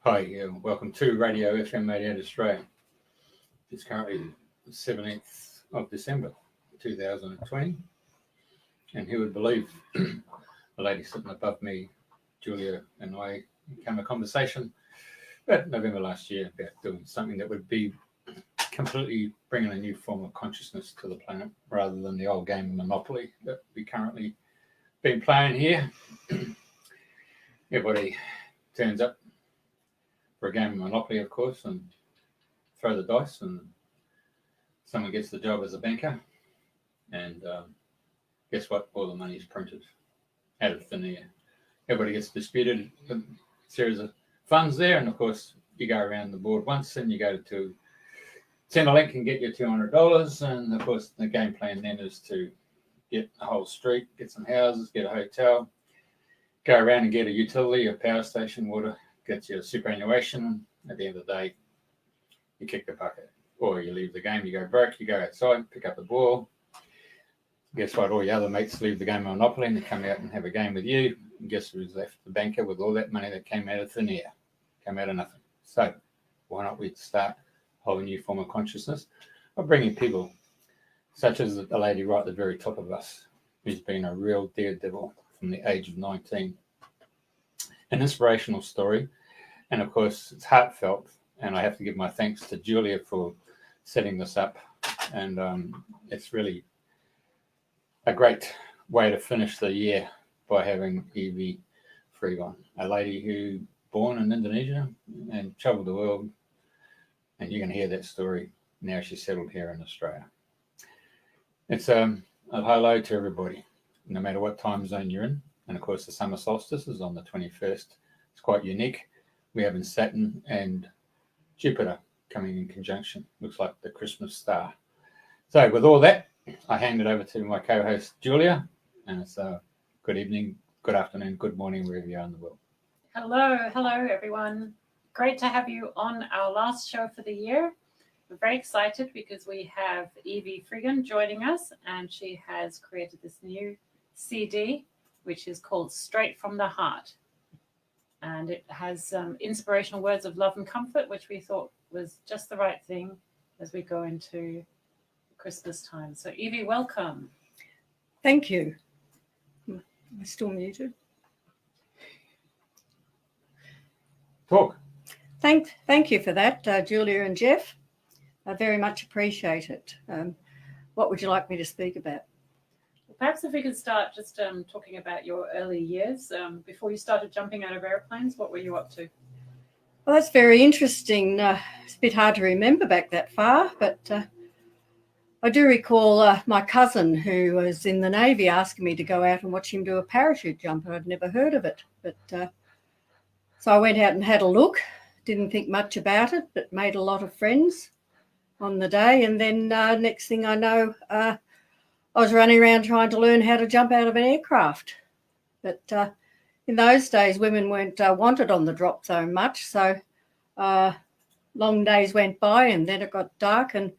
Hi, welcome to Radio FM 88 Australia. It's currently the 17th of December 2020, and who would believe the lady sitting above me, Julia, and I came a conversation about November last year about doing something that would be completely bringing a new form of consciousness to the planet rather than the old game of Monopoly that we currently been playing here. Everybody turns up for a game of Monopoly, of course, and throw the dice, and someone gets the job as a banker, and guess what? All the money is printed out of thin air. Everybody gets disputed a series of funds there, and of course, you go around the board once, and you go to Centrelink and get your $200, and of course, the game plan then is to get a whole street, get some houses, get a hotel, go around and get a utility, a power station, water, get your superannuation. At the end of the day, you kick the bucket, or you leave the game, you go broke, you go outside, pick up the ball. Guess what? All your other mates leave the game of Monopoly and they come out and have a game with you. And guess who's left? The banker with all that money that came out of thin air, came out of nothing. So why not we start a whole new form of consciousness of bringing people such as the lady right at the very top of us, who's been a real daredevil from the age of 19. An inspirational story, and of course it's heartfelt, and I have to give my thanks to Julia for setting this up, and it's really a great way to finish the year by having Yvonne Fregon, a lady who born in Indonesia and traveled the world, and you can hear that story now she's settled here in Australia. It's a hello to everybody, no matter what time zone you're in. And of course, the summer solstice is on the 21st. It's quite unique. We have Saturn and Jupiter coming in conjunction. Looks like the Christmas star. So with all that, I hand it over to my co-host, Julia. And it's good evening, good afternoon, good morning, wherever you are in the world. Hello, everyone. Great to have you on our last show for the year. We're very excited because we have Yvonne Fregon joining us, and she has created this new CD, which is called Straight from the Heart. And it has inspirational words of love and comfort, which we thought was just the right thing as we go into Christmas time. So, Evie, welcome. Thank you. Am I still muted? Talk. Thank you for that, Julia and Jeff. I very much appreciate it. What would you like me to speak about? Perhaps if we could start just talking about your early years. Before you started jumping out of airplanes, what were you up to? Well, that's very interesting. It's a bit hard to remember back that far, but I do recall my cousin who was in the Navy asking me to go out and watch him do a parachute jump, and I'd never heard of it. But so I went out and had a look, didn't think much about it, but made a lot of friends on the day. And then next thing I know, I was running around trying to learn how to jump out of an aircraft. But in those days, women weren't wanted on the drop zone much. So long days went by, and then it got dark, and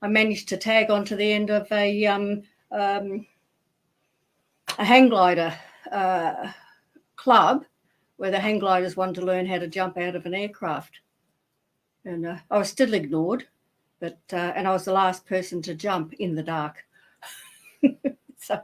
I managed to tag onto the end of a hang glider club where the hang gliders wanted to learn how to jump out of an aircraft. And I was still ignored, but and I was the last person to jump in the dark. So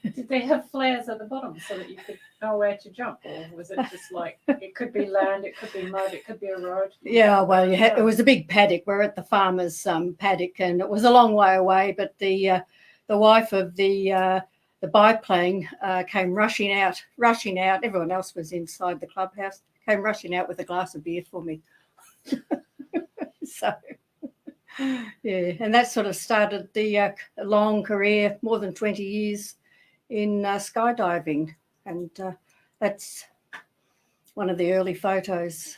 did they have flares at the bottom so that you could know where to jump, or was it just like it could be land, it could be mud, it could be a road? Yeah, well, it was a big paddock. We're at the farmer's paddock, and it was a long way away. But the wife of the biplane came rushing out. Everyone else was inside the clubhouse. Came rushing out with a glass of beer for me. So. Yeah, and that sort of started the long career, more than 20 years in skydiving, and that's one of the early photos.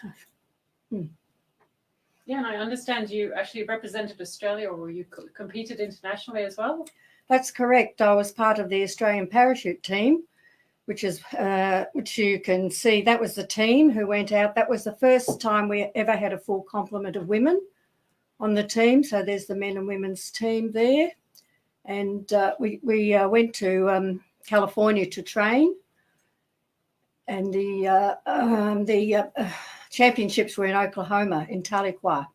Yeah, and I understand you actually represented Australia, or you competed internationally as well? That's correct. I was part of the Australian parachute team, which you can see. That was the team who went out. That was the first time we ever had a full complement of women on the team. So there's the men and women's team there. And we went to California to train. championships were in Oklahoma, in Tahlequah.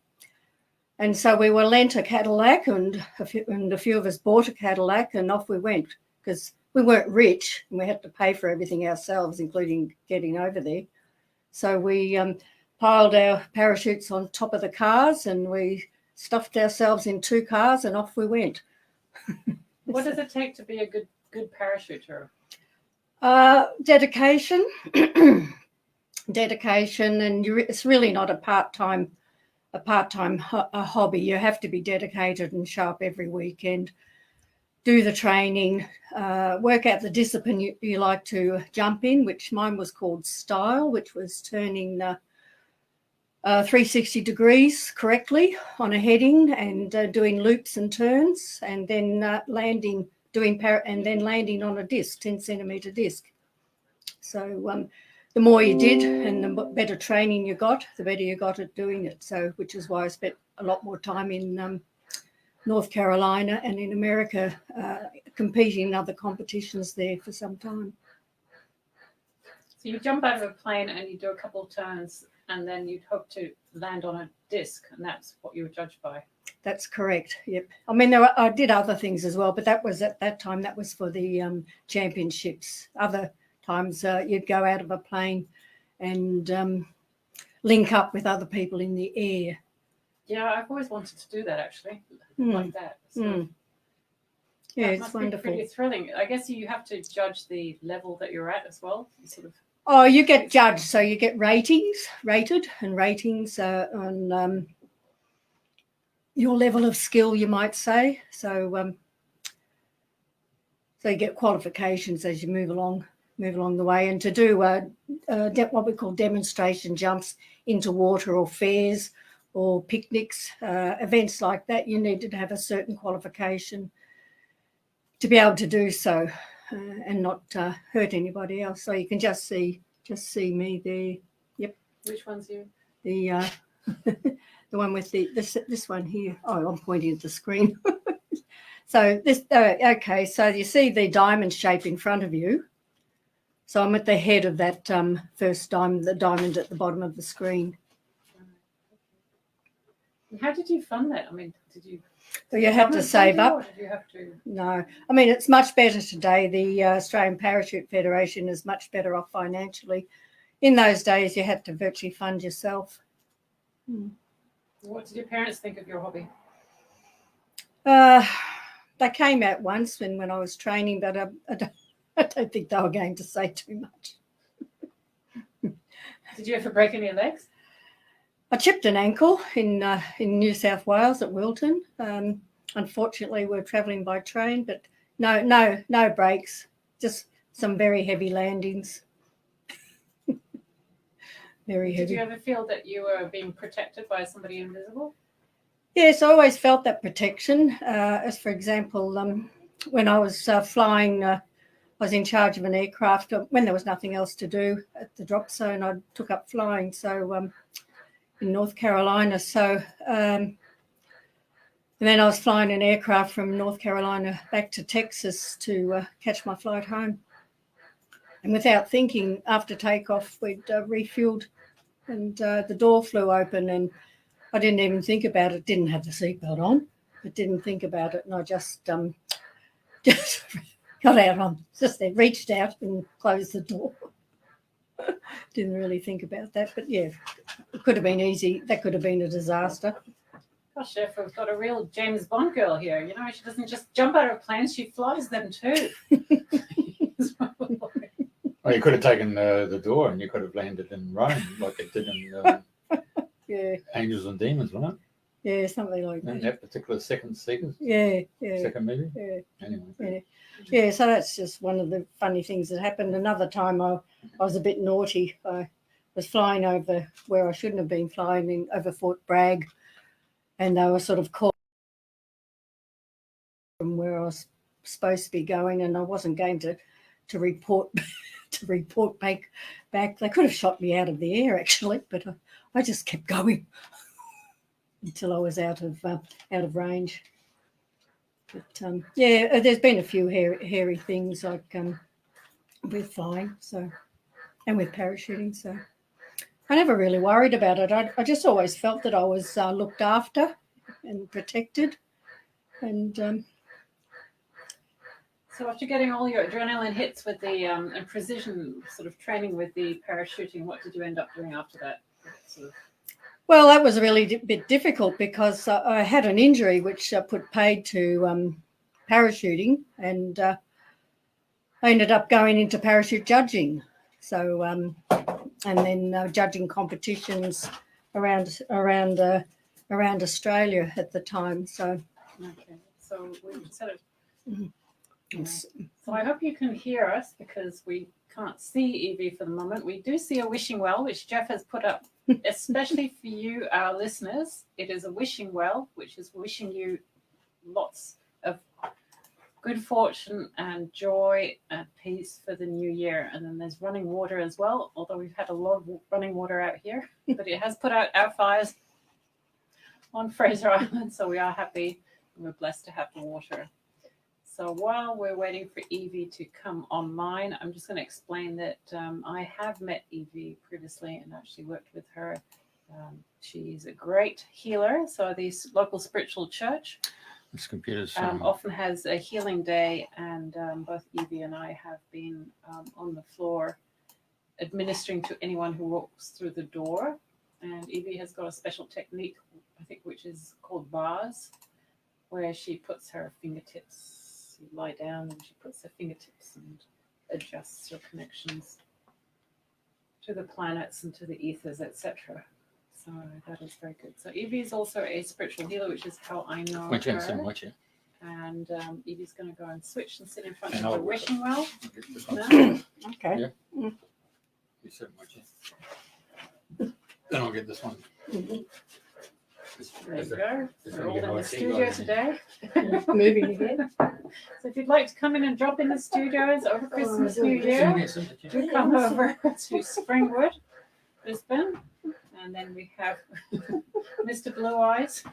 And so we were lent a Cadillac, and a few of us bought a Cadillac, and off we went, because we weren't rich and we had to pay for everything ourselves, including getting over there. So we piled our parachutes on top of the cars, and we stuffed ourselves in 2 cars, and off we went. What does it take to be a good parachuter? Dedication, and it's really not a part-time hobby. You have to be dedicated and show up every weekend, do the training, work out the discipline you like to jump in, which mine was called style, which was turning 360 degrees correctly on a heading, and doing loops and turns, and then landing on a disc, 10-centimeter disc. So the more you did and the better training you got, the better you got at doing it. So, which is why I spent a lot more time in North Carolina and in America, competing in other competitions there for some time. So you jump out of a plane and you do a couple of turns, and then you'd hope to land on a disc, and that's what you were judged by. That's correct. Yep. I mean, I did other things as well, but that was at that time. That was for the championships. Other times you'd go out of a plane and link up with other people in the air. Yeah, I've always wanted to do that, actually, like that. So yeah, it's it's wonderful. Pretty thrilling. I guess you have to judge the level that you're at as well. Sort of. Oh, you get judged, so you get rated on your level of skill, you might say. So you get qualifications as you move along the way, and to do what we call demonstration jumps into water, or fairs or picnics, events like that, you needed to have a certain qualification to be able to do so, and not hurt anybody else. So you can just see me there. Yep. Which one's you? The the one with this one here. Oh, I'm pointing at the screen. So this okay. So you see the diamond shape in front of you. So I'm at the head of that first diamond, the diamond at the bottom of the screen. And how did you fund that? I mean, did you? So you had to save up. Or did you have to? No, I mean, it's much better today. The Australian Parachute Federation is much better off financially. In those days, you had to virtually fund yourself. What did your parents think of your hobby? They came out once when I was training, but I don't think they were going to say too much. Did you ever break any legs? I chipped an ankle in New South Wales at Wilton. Unfortunately, we're travelling by train, but no breaks, just some very heavy landings. Very heavy. Did you ever feel that you were being protected by somebody invisible? Yes, I always felt that protection. As for example, when I was flying, I was in charge of an aircraft when there was nothing else to do at the drop zone. I took up flying. So in North Carolina. So and then I was flying an aircraft from North Carolina back to Texas to catch my flight home. And without thinking, after takeoff, we'd refueled, and the door flew open, and I didn't even think about it. Didn't have the seatbelt on, but didn't think about it, and I just got out on, just then reached out and closed the door. Didn't really think about that, but yeah, it could have been easy. That could have been a disaster. Gosh, Chef, we've got a real James Bond girl here. You know, she doesn't just jump out of planes, she flies them too. Well, you could have taken the door and you could have landed in Rome like it did in Yeah. Angels and Demons, wasn't it? Yeah, something like that. In that particular second sequence? Yeah. Second movie? Yeah. Anyway. Yeah, so that's just one of the funny things that happened. Another time I was a bit naughty. I was flying over where I shouldn't have been flying, over Fort Bragg, and they were sort of called from where I was supposed to be going, and I wasn't going to report back. They could have shot me out of the air actually, but I just kept going until I was out of range. But yeah, there's been a few hairy things like with flying. So and with parachuting. So I never really worried about it. I just always felt that I was looked after and protected. And So after getting all your adrenaline hits with the and precision sort of training with the parachuting, what did you end up doing after that? Sort of... Well, that was really a bit difficult because I had an injury which put paid to parachuting, and I ended up going into parachute judging. So and then judging competitions around Australia at the time. So okay, so we sort of. Mhm. So I hope you can hear us because we can't see Evie for the moment. We do see a wishing well, which Jeff has put up especially for you, our listeners. It is a wishing well, which is wishing you lots of good fortune and joy and peace for the new year. And then there's running water as well, although we've had a lot of running water out here, but it has put out our fires on Fraser Island, so we are happy and we're blessed to have the water. So while we're waiting for Evie to come online, I'm just going to explain that I have met Evie previously and actually worked with her. She's a great healer. So the local spiritual church This computer's often has a healing day, and both Evie and I have been on the floor administering to anyone who walks through the door. And Evie has got a special technique, I think, which is called bars, where she puts her fingertips. You lie down and she puts her fingertips and adjusts your connections to the planets and to the ethers, etc. So that is very good. So Evie is also a spiritual healer, which is how I know watch it, her. watch it. And Evie's going to go and switch and sit in front And of the I'll- wishing well. Then okay. Yeah. You sit and watch it. Then I'll get this one. Mhm. There you go. This We're one all you in know, the I see studio guys. today. Moving again. So if you'd like to come in and drop in the studios over Christmas, New Yeah. Year, do come over to Springwood, Brisbane. And then we have Mr. Blue Eyes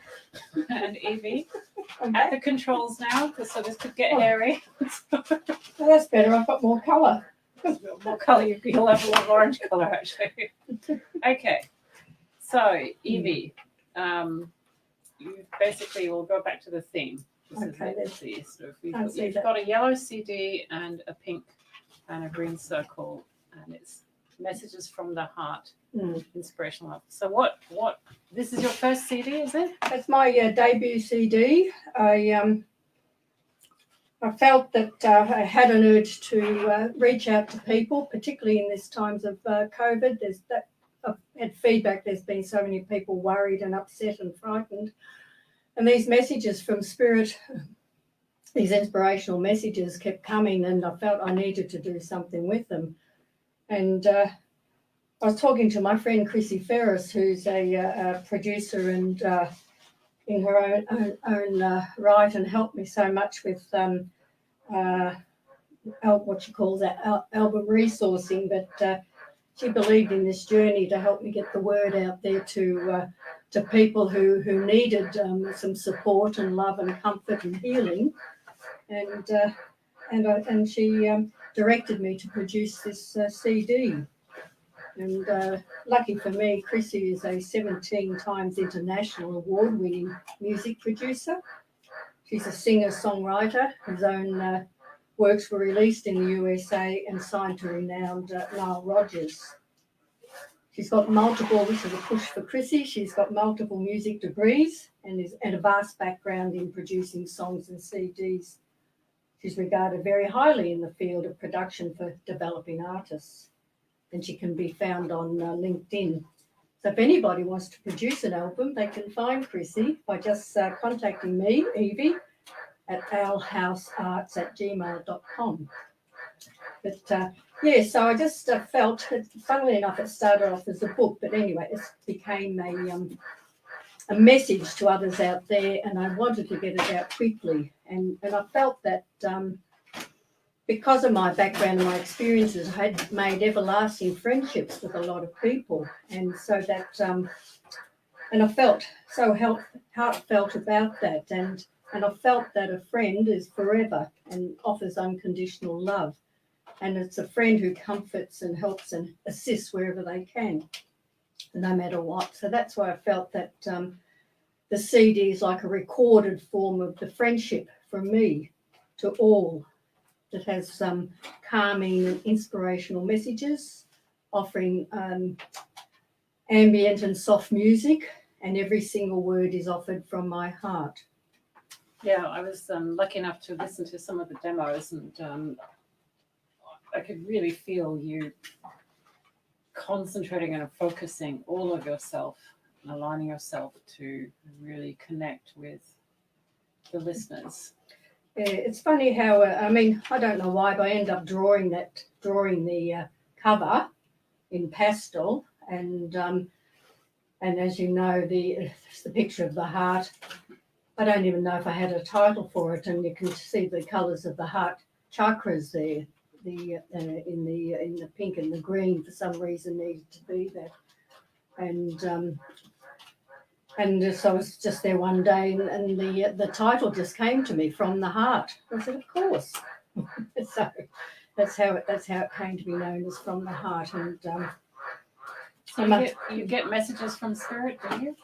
and Evie at the controls now, so this could get hairy. Well, that's better. I've got more colour. More colour, you'll have a lot of orange colour actually. Okay, so Evie, you basically will go back to the theme. This Okay, is let's it. So if you've, Can't see you've that. got a yellow CD and a pink and a green circle, and it's messages from the heart, inspirational love. So what? This is your first CD, is it? That's my debut CD. I felt that I had an urge to reach out to people, particularly in these times of COVID. I've had feedback. There's been so many people worried and upset and frightened, and these messages from Spirit, these inspirational messages, kept coming, and I felt I needed to do something with them. And I was talking to my friend Chrissy Ferris, who's a producer and in her own right, and helped me so much with what she calls album resourcing. But she believed in this journey to help me get the word out there to people who needed some support and love and comfort and healing. And she directed me to produce this CD. And lucky for me, Chrissy is a 17 times international award-winning music producer. She's a singer-songwriter whose own works were released in the USA and signed to renowned Nile Rodgers. She's got multiple, this is a push for Chrissy, she's got multiple music degrees and a vast background in producing songs and CDs. She's regarded very highly in the field of production for developing artists, and she can be found on LinkedIn. So if anybody wants to produce an album, they can find Chrissy by just contacting me, Evie, at owlhousearts@gmail.com. But so I just felt, funnily enough, it started off as a book, but anyway, it became a message to others out there, and I wanted to get it out quickly. And I felt that because of my background and my experiences, I had made everlasting friendships with a lot of people. And so that, and I felt so heartfelt about that. And I felt that a friend is forever and offers unconditional love. and it's a friend who comforts and helps and assists wherever they can, no matter what. So that's why I felt that the CD is like a recorded form of the friendship from me to all. That has some calming and inspirational messages, offering ambient and soft music, and every single word is offered from my heart. Yeah, I was lucky enough to listen to some of the demos, and I could really feel you concentrating and focusing all of yourself and aligning yourself to really connect with the listeners. Yeah, it's funny how I don't know why, but I end up drawing the cover in pastel, and as you know, the picture of the heart. I don't even know if I had a title for it, and you can see the colours of the heart chakras there. In the pink and the green for some reason needed to be there, and so I was just there one day, and the title just came to me, From the Heart. I said, of course. So that's how it came to be known as From the Heart. And so you get messages from Spirit, do you?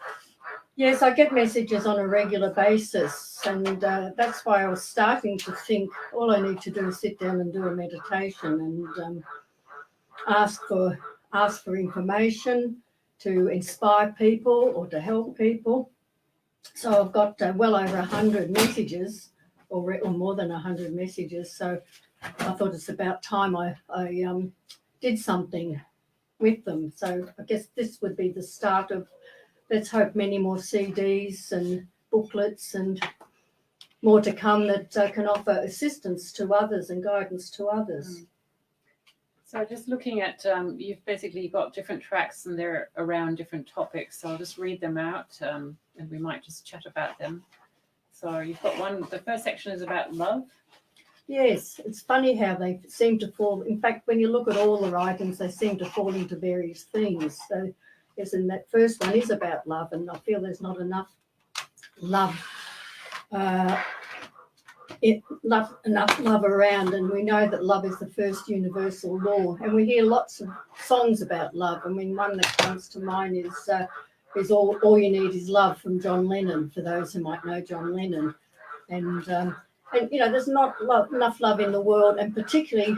Yes, I get messages on a regular basis, and that's why I was starting to think all I need to do is sit down and do a meditation and ask for information to inspire people or to help people. So I've got well over 100 messages, or more than 100 messages. So I thought it's about time I did something with them. So I guess this would be the start of, let's hope, many more CDs and booklets and more to come that can offer assistance to others and guidance to others. So just looking at, you've basically got different tracks and they're around different topics. So I'll just read them out and we might just chat about them. So you've got one, the first section is about love. Yes, it's funny how they seem to fall. In fact, when you look at all the writings, they seem to fall into various themes. So yes, and that first one is about love, and I feel there's not enough love around, and we know that love is the first universal law, and we hear lots of songs about love. I mean, one that comes to mind is all you need is love, from John Lennon, for those who might know John Lennon. And you know, there's not enough love in the world, and particularly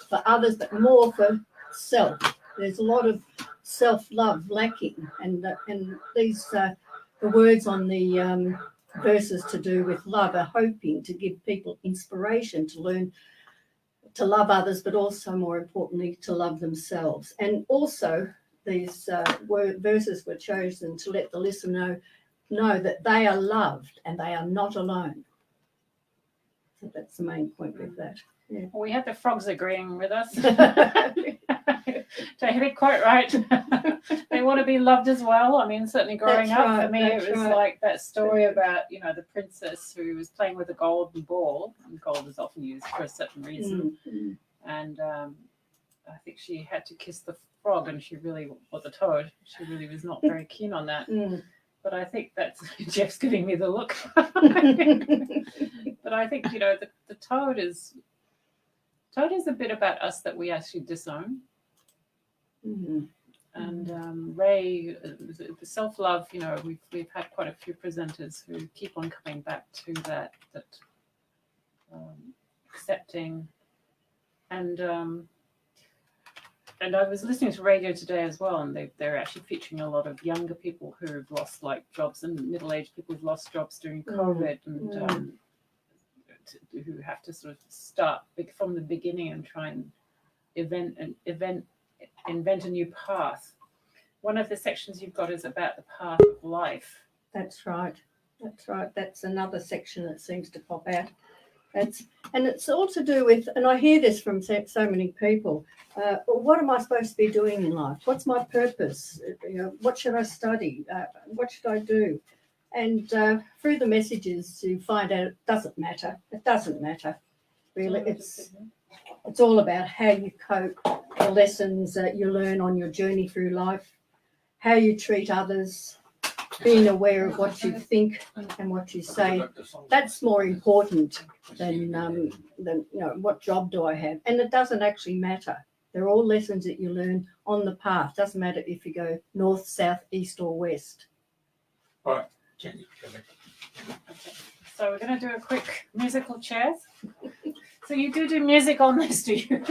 for others, but more for self. There's a lot of self-love lacking, and these the words on the verses to do with love are hoping to give people inspiration to learn to love others, but also, more importantly, to love themselves. And also, these verses were chosen to let the listener know that they are loved and they are not alone. So that's the main point with that. Yeah. We had the frogs agreeing with us. To hit it quite right. They want to be loved as well. I mean, certainly growing up, for me, it was like that story about, you know, the princess who was playing with a golden ball, and gold is often used for a certain reason. Mm-hmm. And I think she had to kiss the frog, and she really was a toad. She really was not very keen on that. But I think that's Jeff's giving me the look. But I think, you know, the toad is a bit about us that we actually disown. Mm-hmm. And Ray, the self-love, you know, we've had quite a few presenters who keep on coming back to that accepting, and I was listening to radio today as well, and they're actually featuring a lot of younger people who've lost jobs, and middle-aged people who've lost jobs during COVID, and who have to sort of start from the beginning and try and invent a new path. One of the sections you've got is about the path of life. That's right. That's another section that seems to pop out. And it's all to do with, and I hear this from so many people, what am I supposed to be doing in life? What's my purpose? You know, what should I study? What should I do? And through the messages, you find out it doesn't matter. It doesn't matter, really. It's all about how you cope, the lessons that you learn on your journey through life, how you treat others, being aware of what you think and what you say, that's more important than what job do I have. And it doesn't actually matter. They're all lessons that you learn on the path. Doesn't matter if you go north, south, east, or west. All right, Jenny, go back. Okay. So we're going to do a quick musical chairs. So you do music on this, do you?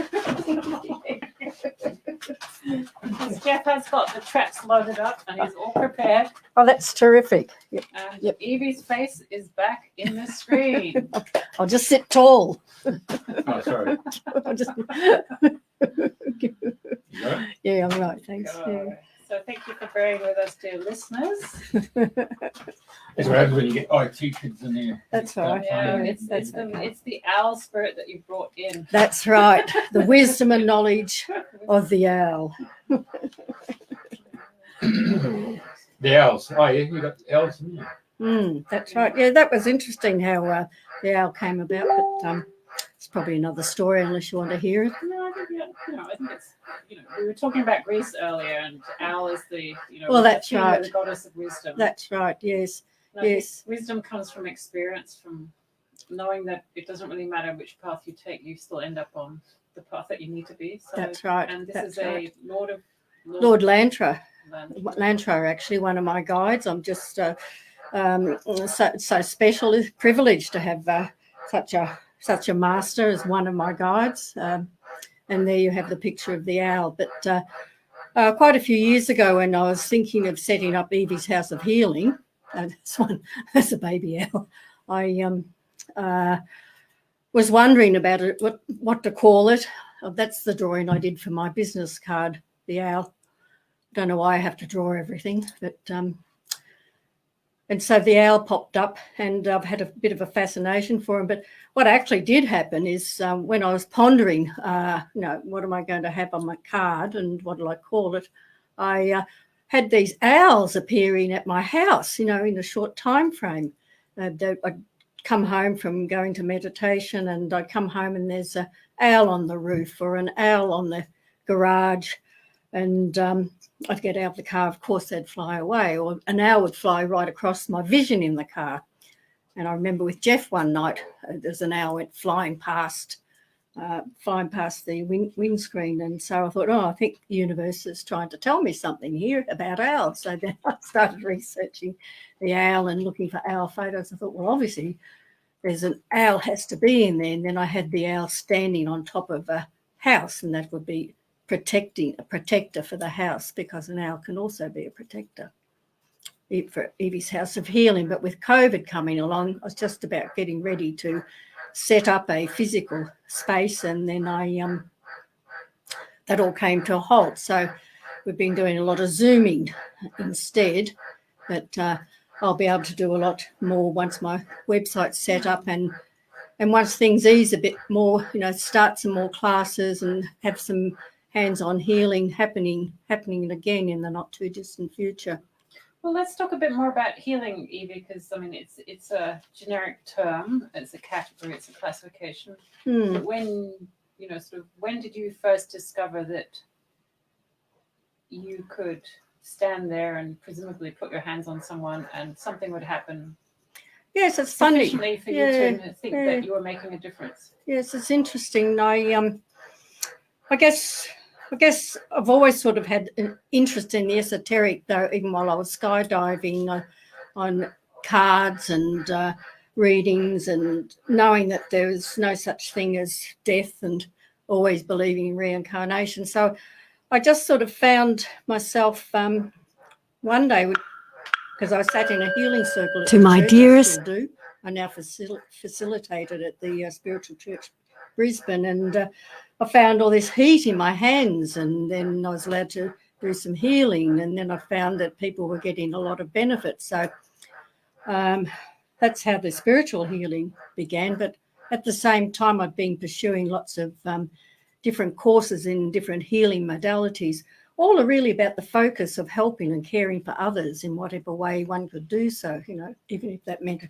Because Jeff has got the tracks loaded up and he's all prepared. Oh, that's terrific. Yep. And Evie's face is back in the screen. I'll just sit tall. Oh, sorry. I'll just... You got it? Yeah, I'm right. Thanks. Yeah. So thank you for bearing with us, dear listeners. That's what happens when you get IT kids in there. That's right. Yeah, Yeah, it's the owl spirit that you brought in. That's right. The wisdom and knowledge of the owl. The owls. Oh, yeah, you got owls in there. That's right. Yeah, that was interesting how the owl came about, but it's probably another story unless you want to hear it. No, I think it's, we were talking about Greece earlier, and owl is the, Well, that's the right. the goddess of wisdom. That's right. Yes. And I think Yes. wisdom comes from experience, from knowing that it doesn't really matter which path you take, you still end up on the path that you need to be. So, That's right. And this That's is right. a Lord Lantra. Land. Actually, one of my guides. I'm just so special, privileged to have such a master as one of my guides. And there you have the picture of the owl. But quite a few years ago, when I was thinking of setting up Evie's House of Healing, that's a baby owl. I was wondering about it, what to call it. That's the drawing I did for my business card, the owl. Don't know why I have to draw everything, but and so the owl popped up, and I've had a bit of a fascination for him. But what actually did happen is when I was pondering, what am I going to have on my card and what do I call it? I had these owls appearing at my house, in a short time frame. I'd come home from going to meditation, and I'd come home and there's an owl on the roof or an owl on the garage. And I'd get out of the car, of course, they'd fly away, or an owl would fly right across my vision in the car. And I remember with Jeff one night, there's an owl went flying past the windscreen. And so I thought, I think the universe is trying to tell me something here about owls. So then I started researching the owl and looking for owl photos. I thought, well, obviously there's an owl has to be in there. And then I had the owl standing on top of a house, and that would be a protector for the house, because an owl can also be a protector for Evie's House of Healing. But with COVID coming along, I was just about getting ready to set up a physical space, and then that all came to a halt. So we've been doing a lot of Zooming instead, but I'll be able to do a lot more once my website's set up, and once things ease a bit more, start some more classes and have some hands-on healing happening again in the not too distant future. Well, let's talk a bit more about healing, Evie, because it's a generic term, it's a category, it's a classification. But when when did you first discover that you could stand there and presumably put your hands on someone and something would happen? Yes, it's funny. Sufficiently for you to think that you were making a difference. Yes, it's interesting. I guess I've always sort of had an interest in the esoteric, though, even while I was skydiving, on cards and readings, and knowing that there was no such thing as death, and always believing in reincarnation. So I just sort of found myself one day, because I sat in a healing circle at To the my church, dearest- I still do. I now facilitated at the Spiritual Church Brisbane, and I found all this heat in my hands, and then I was allowed to do some healing, and then I found that people were getting a lot of benefit. So that's how the spiritual healing began. But at the same time, I've been pursuing lots of different courses in different healing modalities. All are really about the focus of helping and caring for others in whatever way one could do so, even if that meant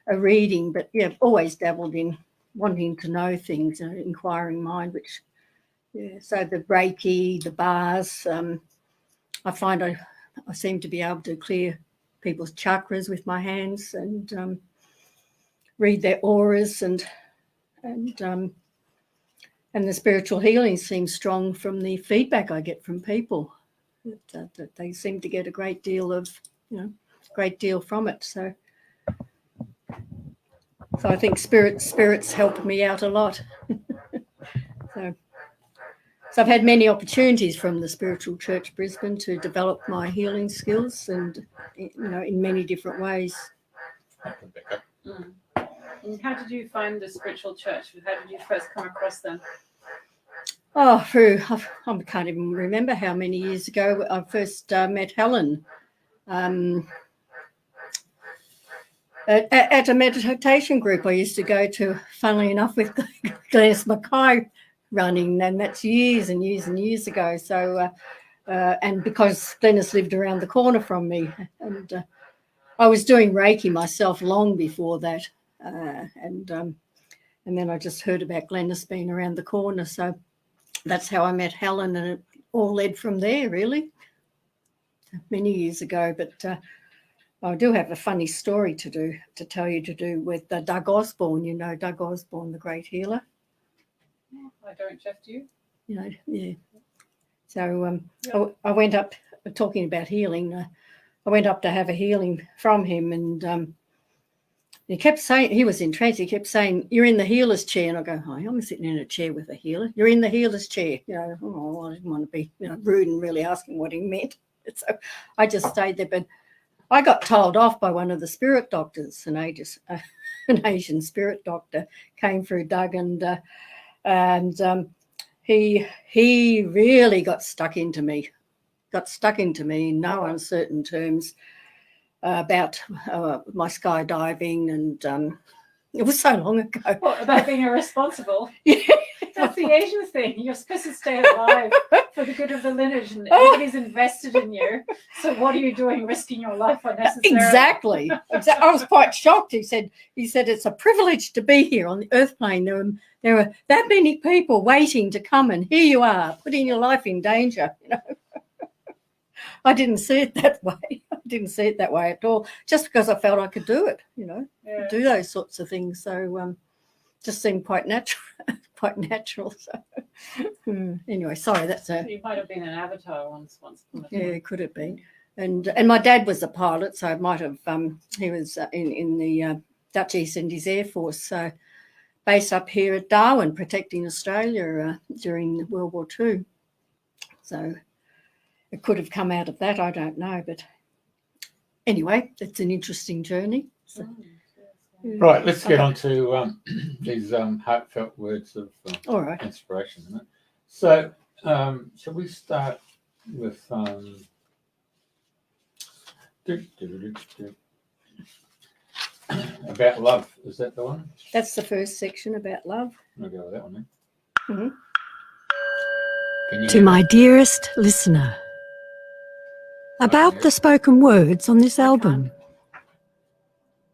a reading. But yeah, I've always dabbled in wanting to know things, inquiring mind, so the Reiki, the bars, I find I seem to be able to clear people's chakras with my hands and read their auras, and the spiritual healing seems strong from the feedback I get from people. That they seem to get a great deal from it. So I think spirits help me out a lot. So I've had many opportunities from the Spiritual Church Brisbane to develop my healing skills, and in many different ways. Mm. And how did you find the Spiritual Church? How did you first come across them? Oh, I can't even remember how many years ago I first met Helen at a meditation group I used to go to, funnily enough, with Glennis Mackay running, and that's years and years and years ago. So, and because Glennis lived around the corner from me, and I was doing Reiki myself long before that, and then I just heard about Glennis being around the corner. So that's how I met Helen, and it all led from there, really, many years ago. But I do have a funny story to tell you to do with Doug Osborne. You know Doug Osborne, the great healer. I don't, Jeff, do you? Yeah. So I went up, talking about healing, I went up to have a healing from him, and he kept saying, he was in trance, he kept saying, "You're in the healer's chair." And I go, "Hi, I'm sitting in a chair with a healer." "You're in the healer's chair." I didn't want to be rude and really asking what he meant. So I just stayed there. But I got told off by one of the spirit doctors, an Asian spirit doctor, came through Doug, and he really got stuck into me in no uncertain terms about my skydiving, and it was so long ago. What, about being irresponsible? Yeah. That's the Asian thing. You're supposed to stay alive for the good of the lineage, and everybody's invested in you. So what are you doing, risking your life unnecessarily? Exactly. I was quite shocked. He said it's a privilege to be here on the earth plane. There were that many people waiting to come, and here you are, putting your life in danger. I didn't see it that way. I didn't see it that way at all. Just because I felt I could do it, do those sorts of things. So just seemed quite natural. So anyway, sorry. You might have been an avatar once. Yeah, could have been. And my dad was a pilot, so it might have. He was in the Dutch East Indies Air Force, so based up here at Darwin, protecting Australia during World War II. So it could have come out of that. I don't know, but anyway, it's an interesting journey. So, right, let's get on to these heartfelt words of all right. inspiration. Isn't it? So, shall we start with about love? Is that the one? That's the first section, about love. I'll go with that one then. Mm-hmm. To my dearest listener, about the spoken words on this album.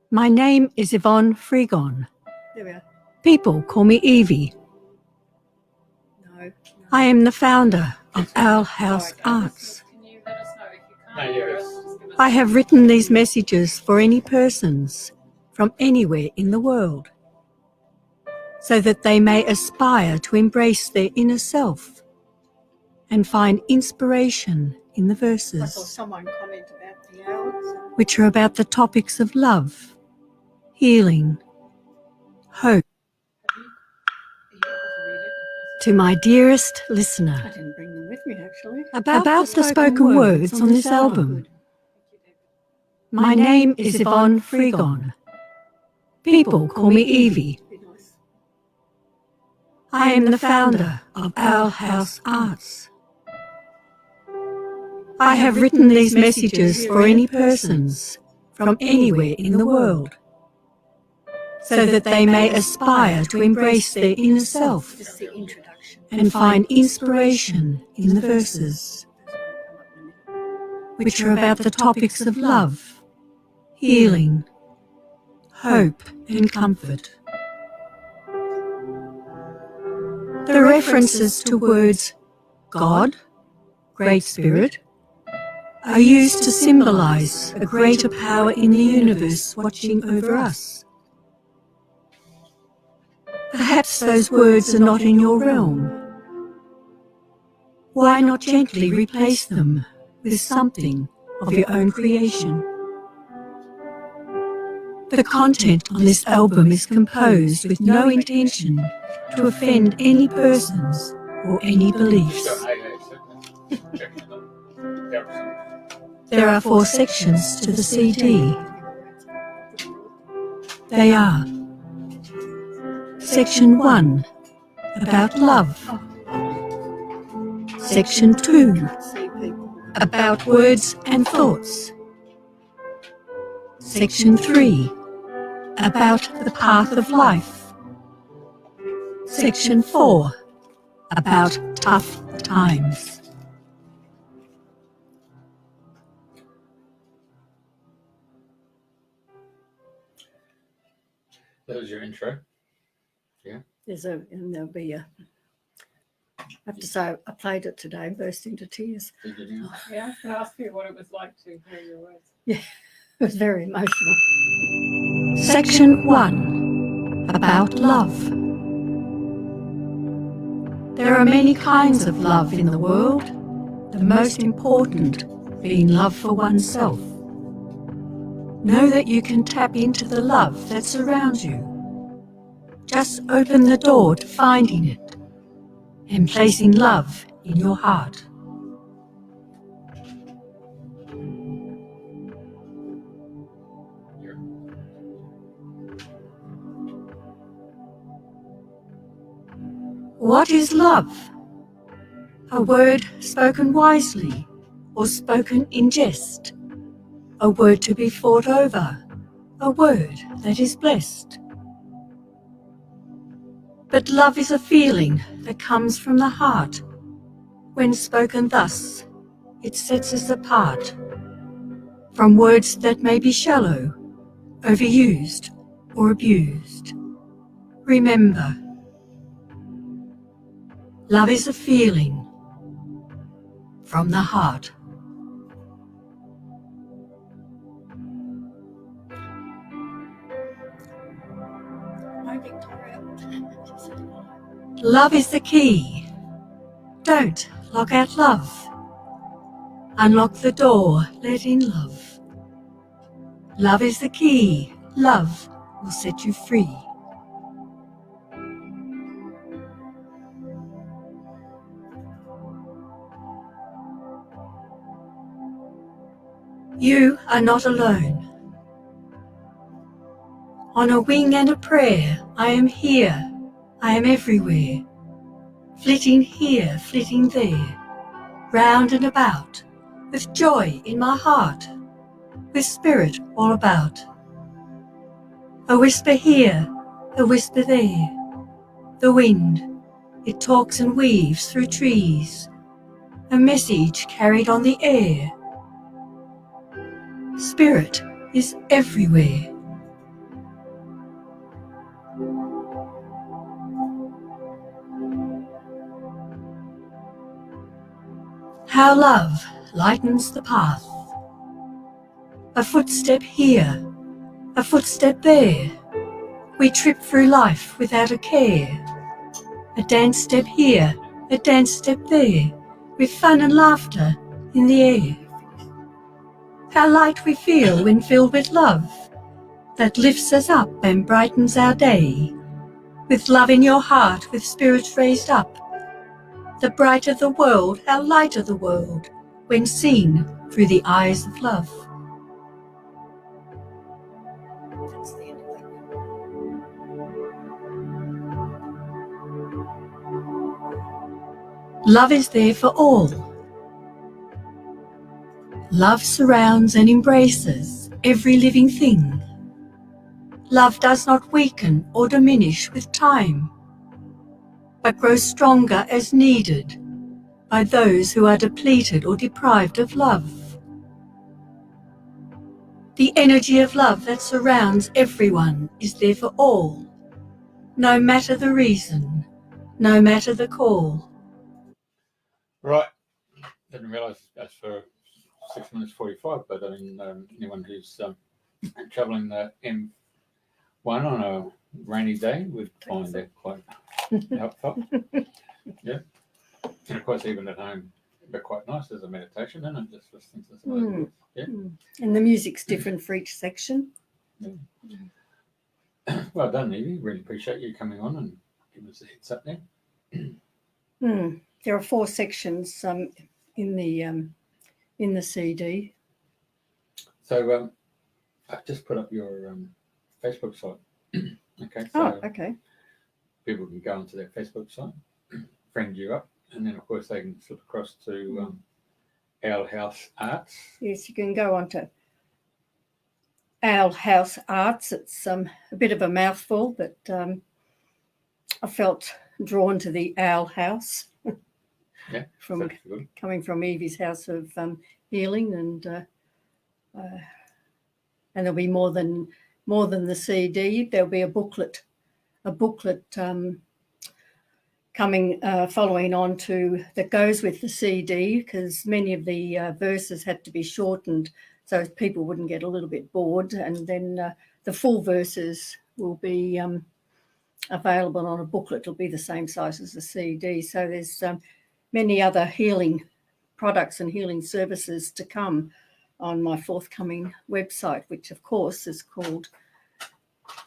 My name is Yvonne Fregon. There we are. People call me Evie. No. I am the founder of Owl House Arts. Can you let us know if you can't hear us? Just give us I have written these messages for any persons from anywhere in the world, so that they may aspire to embrace their inner self and find inspiration in the I saw verses, someone comment about the owls. which are about the topics of love, healing, hope. Are you able to read it? To my dearest I listener, didn't bring them with me, actually. about the spoken words on this album. My name is Yvonne Fregon. People call me Evie. Be nice. I am the founder of Owl House Arts. I have written these messages for any persons from anywhere in the world, so that they may aspire to embrace their inner self Just the introduction. and find inspiration in the verses, which are about the topics of love, healing, hope and comfort. The references to words God, Great Spirit, are used to symbolize a greater power in the universe watching over us. Perhaps those words are not in your realm. Why not gently replace them with something of your own creation? The content on this album is composed with no intention to offend any persons or any beliefs. There are 4 sections to the CD. They are: Section 1, about love. Section 2, about words and thoughts. Section 3, about the path of life. Section 4, about tough times. That was your intro. And there'll be a. I have to say, I played it today and burst into tears. Did you know? Yeah, I was going to ask you what it was like to hear your words. It was very emotional. Section 1, about love. There are many kinds of love in the world, the most important being love for oneself. Know that you can tap into the love that surrounds you. Just open the door to finding it and placing love in your heart. What is love? A word spoken wisely or spoken in jest. A word to be thought over. A word that is blessed. But love is a feeling that comes from the heart. When spoken thus, it sets us apart from words that may be shallow, overused, or abused. Remember, love is a feeling from the heart. Love is the key. Don't lock out love. Unlock the door, let in love. Love is the key. Love will set you free. You are not alone. On a wing and a prayer, I am here, I am everywhere. Flitting here, flitting there, round and about, with joy in my heart, with spirit all about. A whisper here, a whisper there, the wind, it talks and weaves through trees, a message carried on the air. Spirit is everywhere. How love lightens the path. A footstep here, a footstep there. We trip through life without a care. A dance step here, a dance step there, with fun and laughter in the air. How light we feel when filled with love, that lifts us up and brightens our day. With love in your heart, with spirits raised up, the brighter the world, how lighter the world, when seen through the eyes of love. That's the end of that. Love is there for all. Love surrounds and embraces every living thing. Love does not weaken or diminish with time, but grows stronger as needed by those who are depleted or deprived of love. The energy of love that surrounds everyone is there for all, no matter the reason, no matter the call. Right. Didn't realise that's for 6 minutes 45. But I mean, anyone who's travelling the M1 on a rainy day would find that quite helpful. Yeah, and of course, even at home, they're quite nice as a meditation, and I'm just listening to some of the words. Yeah, and the music's different for each section. Well done, Evie. Really appreciate you coming on and giving us a heads up there. There are 4 sections in the CD. So I've just put up your Facebook site. Okay, so Okay. people can go onto their Facebook site, friend you up, and then of course they can slip across to Owl House Arts. Yes, you can go on to Owl House Arts. It's a bit of a mouthful, but I felt drawn to the Owl House. Yeah, Coming from Evie's House of Healing, and there'll be more than the CD. There'll be a booklet coming following on to that goes with the CD, because many of the verses had to be shortened so people wouldn't get a little bit bored, and then the full verses will be available on a booklet. It'll be the same size as the CD. So there's many other healing products and healing services to come on my forthcoming website, which of course is called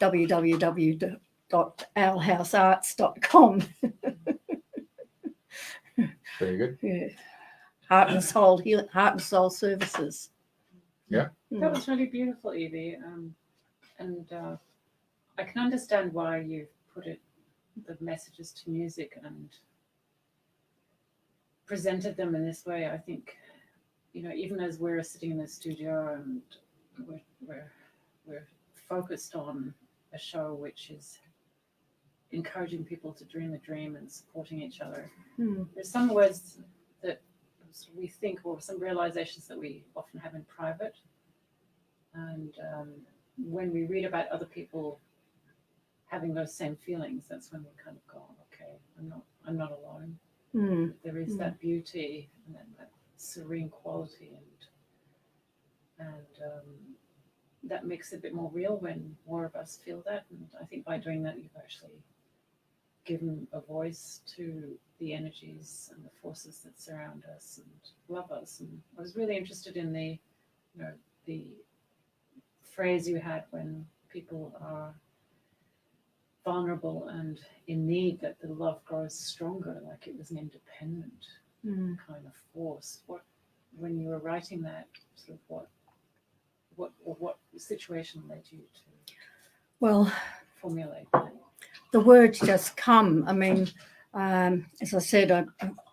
www.owlhousearts.com. Very good. Yeah. Heart and soul services. Yeah. That was really beautiful, Evie. And I can understand why you've put the messages to music and presented them in this way. I think, even as we're sitting in the studio and we're focused on a show which is encouraging people to dream a dream and supporting each other. There's some words that we think, or some realizations that we often have in private, and when we read about other people having those same feelings, that's when we kind of go, okay, I'm not alone. There is that beauty and that serene quality, and that makes it a bit more real when more of us feel that. And I think by doing that, you've actually given a voice to the energies and the forces that surround us and love us. And I was really interested in the phrase you had when people are vulnerable and in need, that the love grows stronger, like it was an independent kind of force. When you were writing that, sort of what situation led you to formulate that? The words just come. I mean, as I said, I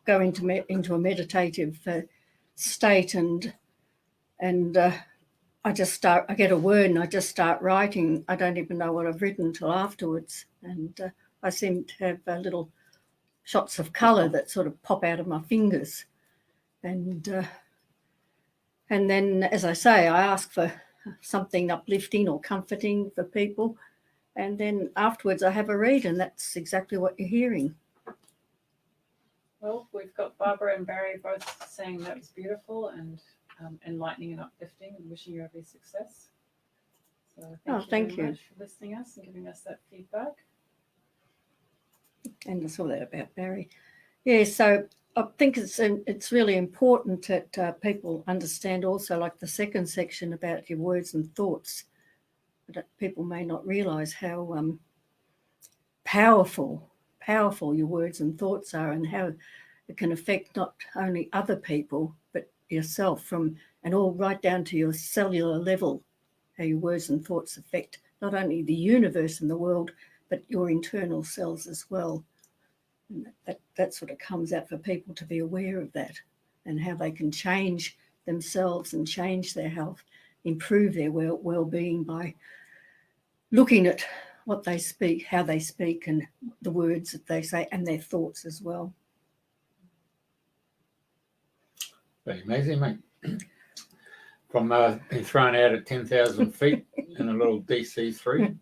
go into a meditative state, and I get a word and I just start writing. I don't even know what I've written until afterwards, and I seem to have little shots of colour that sort of pop out of my fingers, and then, as I say, I ask for something uplifting or comforting for people. And then afterwards I have a read, and that's exactly what you're hearing. Well, we've got Barbara and Barry both saying that was beautiful and enlightening and uplifting, and wishing you every success. So thank you very much for listening to us and giving us that feedback. And I saw that about Barry. Yeah, so I think it's really important that people understand also, like the second section about your words and thoughts. But people may not realise how powerful your words and thoughts are, and how it can affect not only other people but yourself, and all right down to your cellular level, how your words and thoughts affect not only the universe and the world but your internal cells as well. And that's what it comes out for people to be aware of, that, and how they can change themselves and change their health, improve their well-being by looking at what they speak, how they speak, and the words that they say, and their thoughts as well. Very amazing, mate. From being thrown out at 10,000 feet in a little DC-3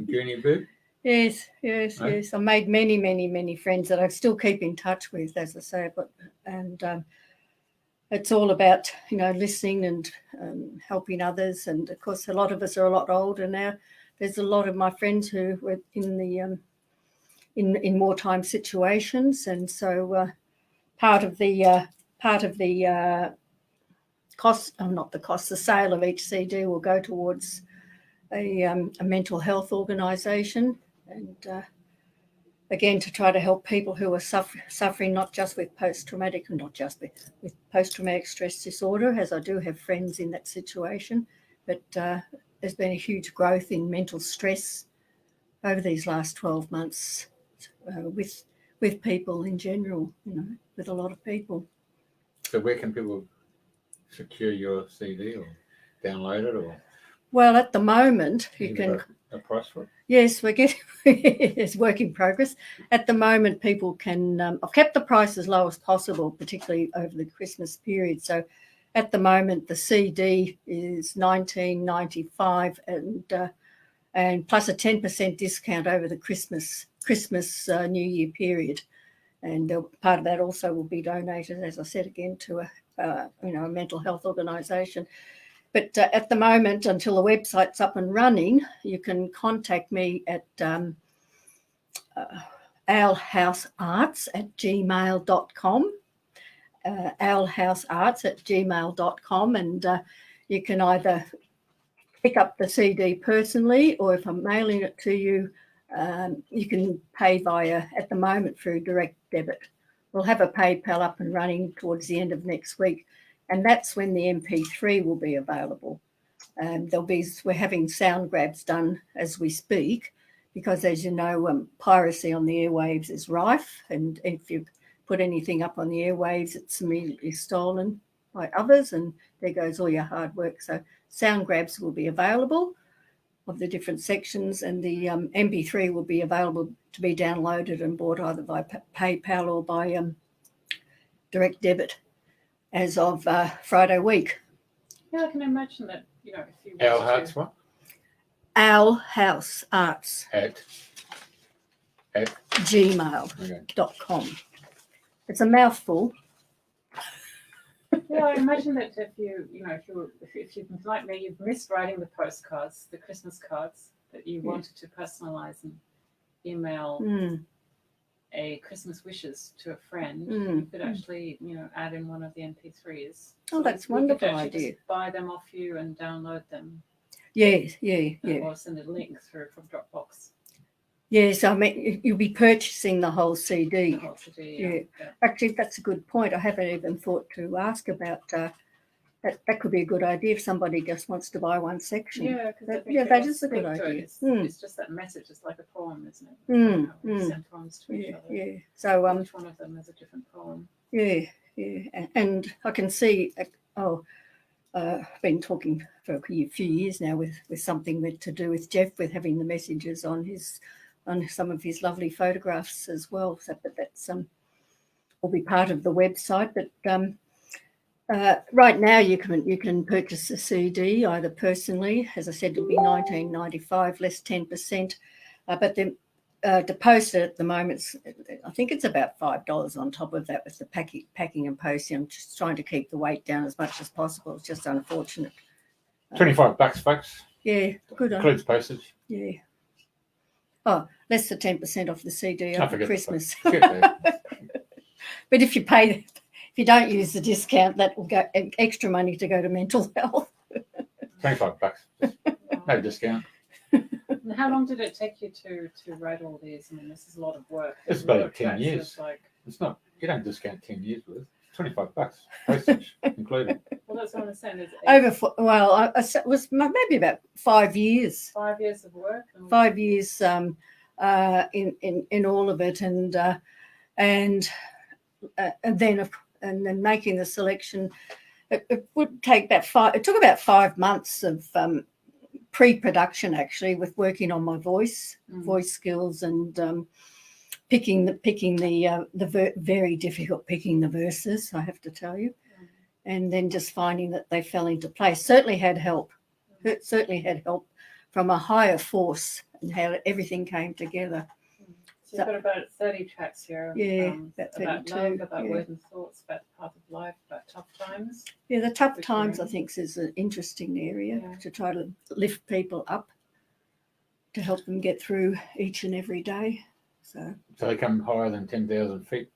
Goonie boot. Yes. I made many friends that I still keep in touch with, as I say. it's all about, listening and helping others. And of course, a lot of us are a lot older now. There's a lot of my friends who were in the in wartime situations, and so part of the the sale of each CD will go towards a mental health organisation, and again, to try to help people who are suffering not just with post-traumatic stress disorder, as I do have friends in that situation, but there's been a huge growth in mental stress over these last 12 months with people in general, with a lot of people. So where can people secure your CD or download it, or? Well, at the moment, you can. A price for it? Yes, we're getting. It's work in progress. At the moment, people can. I've kept the price as low as possible, particularly over the Christmas period. So, at the moment, the CD is $19.95, and plus a 10% discount over the Christmas New Year period. And part of that also will be donated, as I said again, to a mental health organisation. But at the moment, until the website's up and running, you can contact me at owlhousearts@gmail.com, owlhousearts@gmail.com, and you can either pick up the CD personally, or if I'm mailing it to you, you can pay at the moment, through direct debit. We'll have a PayPal up and running towards the end of next week, and that's when the MP3 will be available. We're having sound grabs done as we speak, because, as you know, piracy on the airwaves is rife, and if you put anything up on the airwaves, it's immediately stolen by others, and there goes all your hard work. So sound grabs will be available of the different sections, and the MP3 will be available to be downloaded and bought either by PayPal or by direct debit as of Friday week. Yeah, I can imagine that, if you Owl Hearts, what? Owl House Arts At gmail.com. It's a mouthful. Yeah, I imagine that if you like me, you've missed writing the postcards, the Christmas cards, that you wanted to personalize and email a Christmas wishes to a friend, you could actually, add in one of the MP3s. Oh, that's wonderful idea. Just buy them off you and download them. Yeah. Or send a link through from Dropbox. Yes, I mean, you'll be purchasing the whole CD. The whole CD, yeah. Actually, that's a good point. I haven't even thought to ask about that. That could be a good idea if somebody just wants to buy one section. Yeah, that is a good idea. It's just that message. It's like a poem, isn't it? We send poems to each other. Yeah. So each one of them is a different poem. Yeah. And I can see. I've been talking for a few years now with something to do with Jeff, with having the messages on some of his lovely photographs as well. So, but that's will be part of the website. But right now, you can purchase a CD either personally, as I said, it'll be $19.95 less 10%. But then to post it at the moment, I think it's about $5 on top of that with the packing and posting. I'm just trying to keep the weight down as much as possible. It's just unfortunate. $25, folks. Yeah, good. Includes postage. Yeah. Oh, less than 10% off the CD over Christmas. But if you don't use the discount, that will go extra money to go to mental health. $25. No discount. And how long did it take you to write all these? I mean, this is a lot of work. It's about 10 years. It's not. You don't discount 10 years worth. $25 postage included. Well, that's what I'm saying. It was maybe about 5 years. 5 years of work. 5 years in all of it, and then making the selection. It would take about 5. It took about 5 months of pre-production, actually, with working on my voice skills, and picking the very difficult picking the verses, I have to tell you, and then just finding that they fell into place. Certainly had help. It certainly had help from a higher force and how everything came together. So you've got about 30 tracks here. Yeah, about 32, love, about yeah. words and thoughts, about the path of life, about tough times. Yeah, the tough Good times, I hearing. think, is an interesting area Yeah. to try to lift people up, to help them get through each and every day. So So they come higher than 10,000 feet.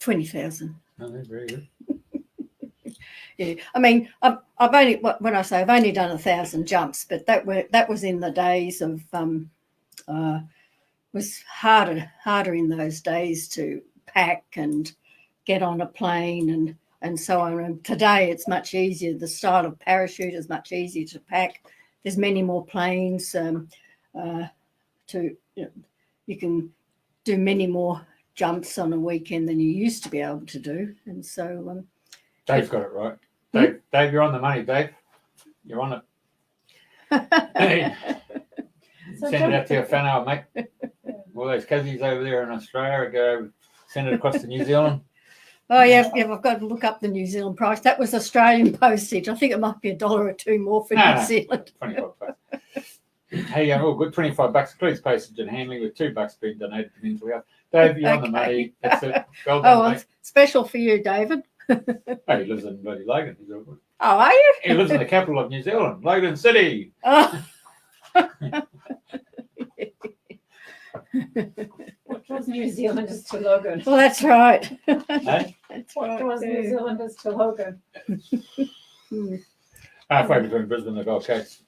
20,000. No, they're very good. Yeah, I mean, I've only, when I say I've only done 1,000 jumps, but that was in the days of was harder in those days to pack and get on a plane and so on. And today it's much easier. The style of parachute is much easier to pack. There's many more planes you can do many more jumps on a weekend than you used to be able to do. And so Dave's got it right. Dave, you're on the money, Dave. You're on it. Hey, So send it out to your whanau, mate. All those cousins over there in Australia, go send it across to New Zealand. Oh, yeah, I've got to look up the New Zealand price. That was Australian postage. I think it might be $1 or $2 more for New Zealand. 25 bucks. Hey, all good. 25 bucks includes postage and handling, with $2 being donated to mental health. Dave, you're on the money. That's it. Well done, Well, mate. special for you, David. Oh, he lives in bloody Logan. He's all good. Oh, are you? He lives in the capital of New Zealand, Logan City. Oh. what draws New Zealanders to Logan? Well, that's right. Hey? That's What right. draws New Zealanders to Logan? Halfway between Brisbane and the Gold Coast.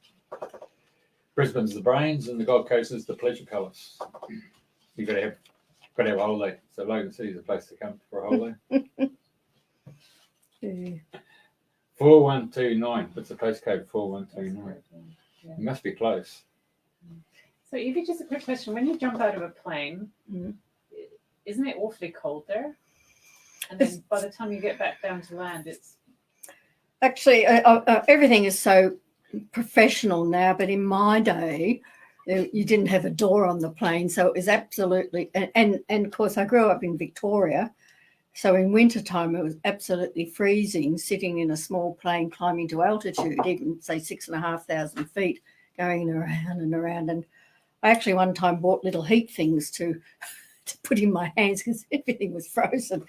Brisbane's the brains and the Gold Coast is the pleasure palace. You've got to have a holiday. So Logan City is a place to come for a holiday. Yeah. 4129. What's the postcode? 4129. Yeah. You must be close. So, Evie, just a quick question. When you jump out of a plane, Mhm. isn't it awfully cold there? And then by the time you get back down to land, it's... Actually, everything is so professional now, but in my day, you didn't have a door on the plane, so it was absolutely, and of course I grew up in Victoria, so in wintertime it was absolutely freezing, sitting in a small plane climbing to altitude, even say 6,500 feet, going around and around. And I actually one time bought little heat things to put in my hands because everything was frozen.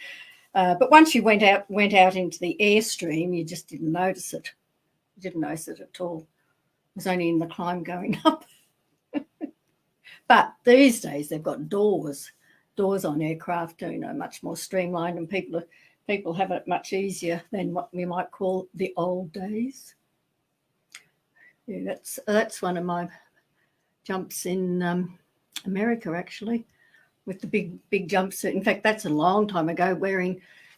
But once you went out into the airstream, you just didn't notice it. You didn't notice it at all. It was only in the climb going up. But these days they've got doors on aircraft, much more streamlined, and people have it much easier than what we might call the old days. Yeah, that's one of my jumps in America, actually, with the big jumpsuit. In fact, that's a long time ago.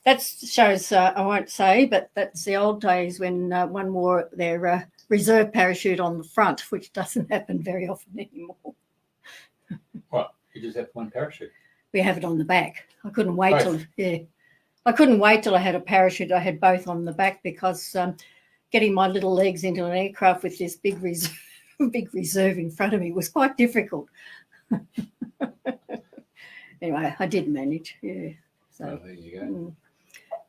That shows, I won't say, but that's the old days when one wore their reserve parachute on the front, which doesn't happen very often anymore. What? You just have one parachute? We have it on the back. I couldn't wait till I had a parachute. I had both on the back because getting my little legs into an aircraft with this big reserve in front of me was quite difficult. Anyway, I did manage. Yeah. So there you go.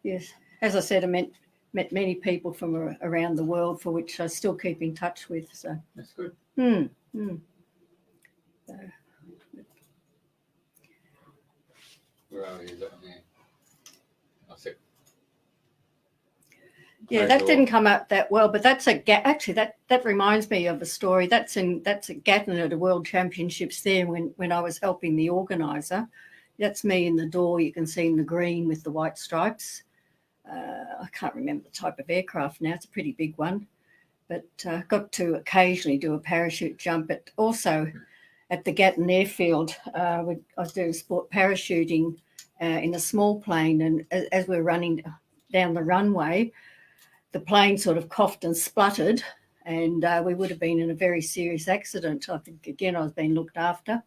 Yes, as I said, I met many people from around the world, for which I still keep in touch with. So that's good. So, where are we? Is that there? That's it. Yeah, that didn't come up that well, but that's actually that reminds me of a story. That's at Gatton at the World Championships there when I was helping the organizer. That's me in the door. You can see in the green with the white stripes. I can't remember the type of aircraft now. It's a pretty big one, but got to occasionally do a parachute jump. But also at the Gatton Airfield, I do sport parachuting in a small plane, and as we're running down the runway, the plane sort of coughed and spluttered, and we would have been in a very serious accident. I think, again, I was being looked after,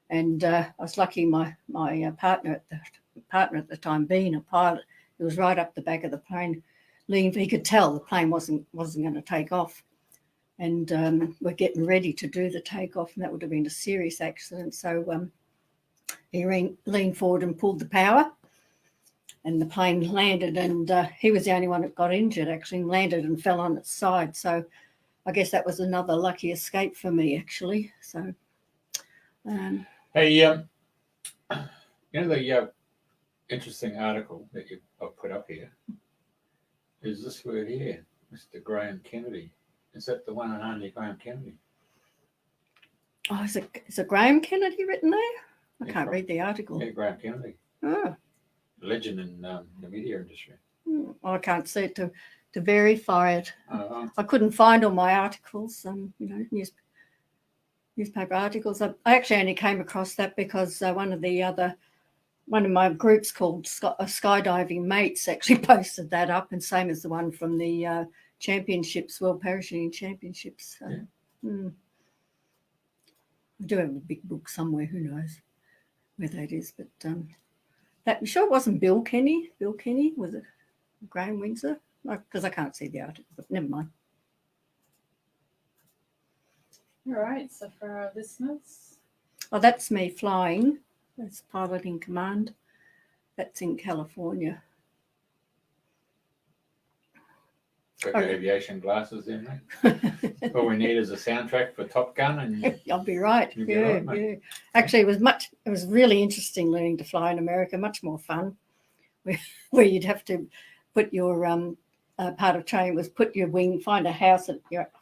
and I was lucky my partner at the time, being a pilot, he was right up the back of the plane. He could tell the plane wasn't going to take off, and we're getting ready to do the takeoff, and that would have been a serious accident. So he leaned forward and pulled the power, and the plane landed, and he was the only one that got injured, actually, landed and fell on its side. So I guess that was another lucky escape for me, actually. So Hey, you know the interesting article that I've put up here is this word here, Mr. Graham Kennedy. Is that the one and only Graham Kennedy? Oh, is it Graham Kennedy written there? I Yeah, can't read the article. Yeah, Graham Kennedy. Oh. Legend in the media industry. I can't see it to verify it. Uh-huh. I couldn't find all my articles, newspaper articles. I actually only came across that because one of my groups called Skydiving Mates actually posted that up, and same as the one from the championships, World Parachuting Championships. So, Yeah. I do have a big book somewhere. Who knows where that is? But that sure it wasn't Bill Kenny. Bill Kenny, was it Graham Windsor? Because I can't see the article. But never mind. All right. So for our listeners, Oh, that's me flying. That's pilot in command. That's in California. Got your aviation glasses in, mate. All we need is a soundtrack for Top Gun, and I'll be right. you'll be Yeah, right, mate. yeah. Actually, it was really interesting learning to fly in America. Much more fun, where you'd have to put your part of training was put your wing, find a house, and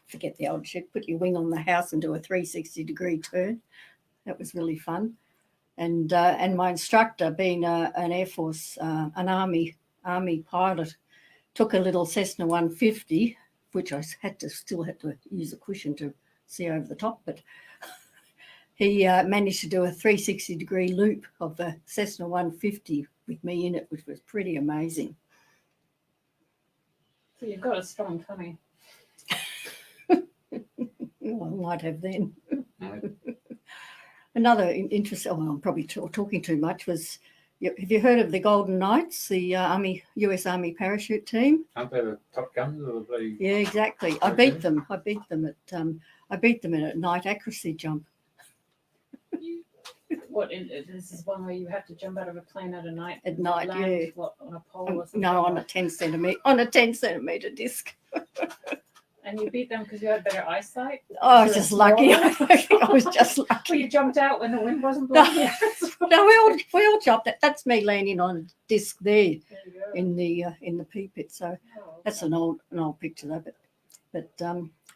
forget the old shit. Put your wing on the house and do a 360-degree turn. That was really fun. And my instructor, being an Air Force, an Army pilot, took a little Cessna 150, which I still had to use a cushion to see over the top, but he managed to do a 360-degree loop of the Cessna 150 with me in it, which was pretty amazing. so you've got a strong tummy. Well, I might have then. Right. Another interesting, I'm probably talking too much, was, have you heard of the Golden Knights, the US Army parachute team? Aren't they the Top Guns or the bloody... Yeah, exactly. I beat them in a night accuracy jump. What? This is one where you have to jump out of a plane at night. At night, land, yeah. What, on a pole or something? No, on a 10 centimeter disc. And you beat them because you had better eyesight? Oh, I was just lucky. I was just lucky. Well, you jumped out when the wind wasn't blowing. No, we all jumped. That's me landing on a disc there There you go. in the pea pit. So Oh, that's an old picture though. But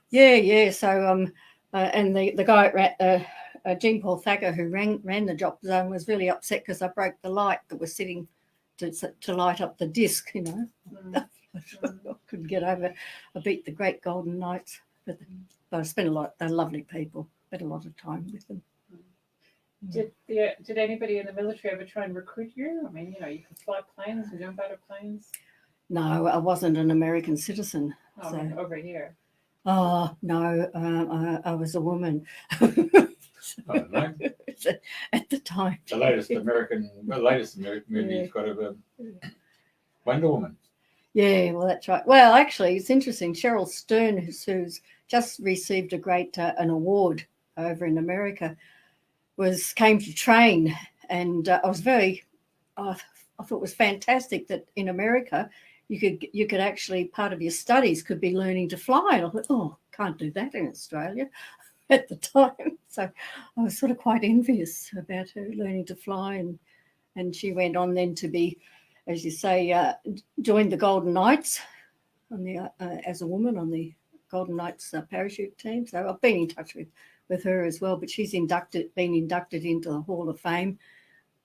yeah. So and the guy at Jean Paul Thacker, who ran the drop zone, was really upset because I broke the light that was sitting to light up the disc. Mm. I couldn't get over. I beat the great Golden Knights, but I spent they're lovely people. Spent a lot of time with them. Did anybody in the military ever try and recruit you? I mean, you can fly planes and jump out of planes. No, I wasn't an American citizen. Oh, So. over here. Oh no, I was a woman. I don't know. At the time. The latest American movie's got a Wonder Woman. Yeah, well, that's right. Well, actually, it's interesting. Cheryl Stern, who's just received a great an award over in America, came to train, and I thought it was fantastic that in America you could actually, part of your studies could be learning to fly. And I thought, oh, can't do that in Australia at the time. So I was sort of quite envious about her learning to fly, and she went on then to be, as you say, joined the Golden Knights as a woman on the Golden Knights parachute team. So I've been in touch with her as well, but she's been inducted into the Hall of Fame,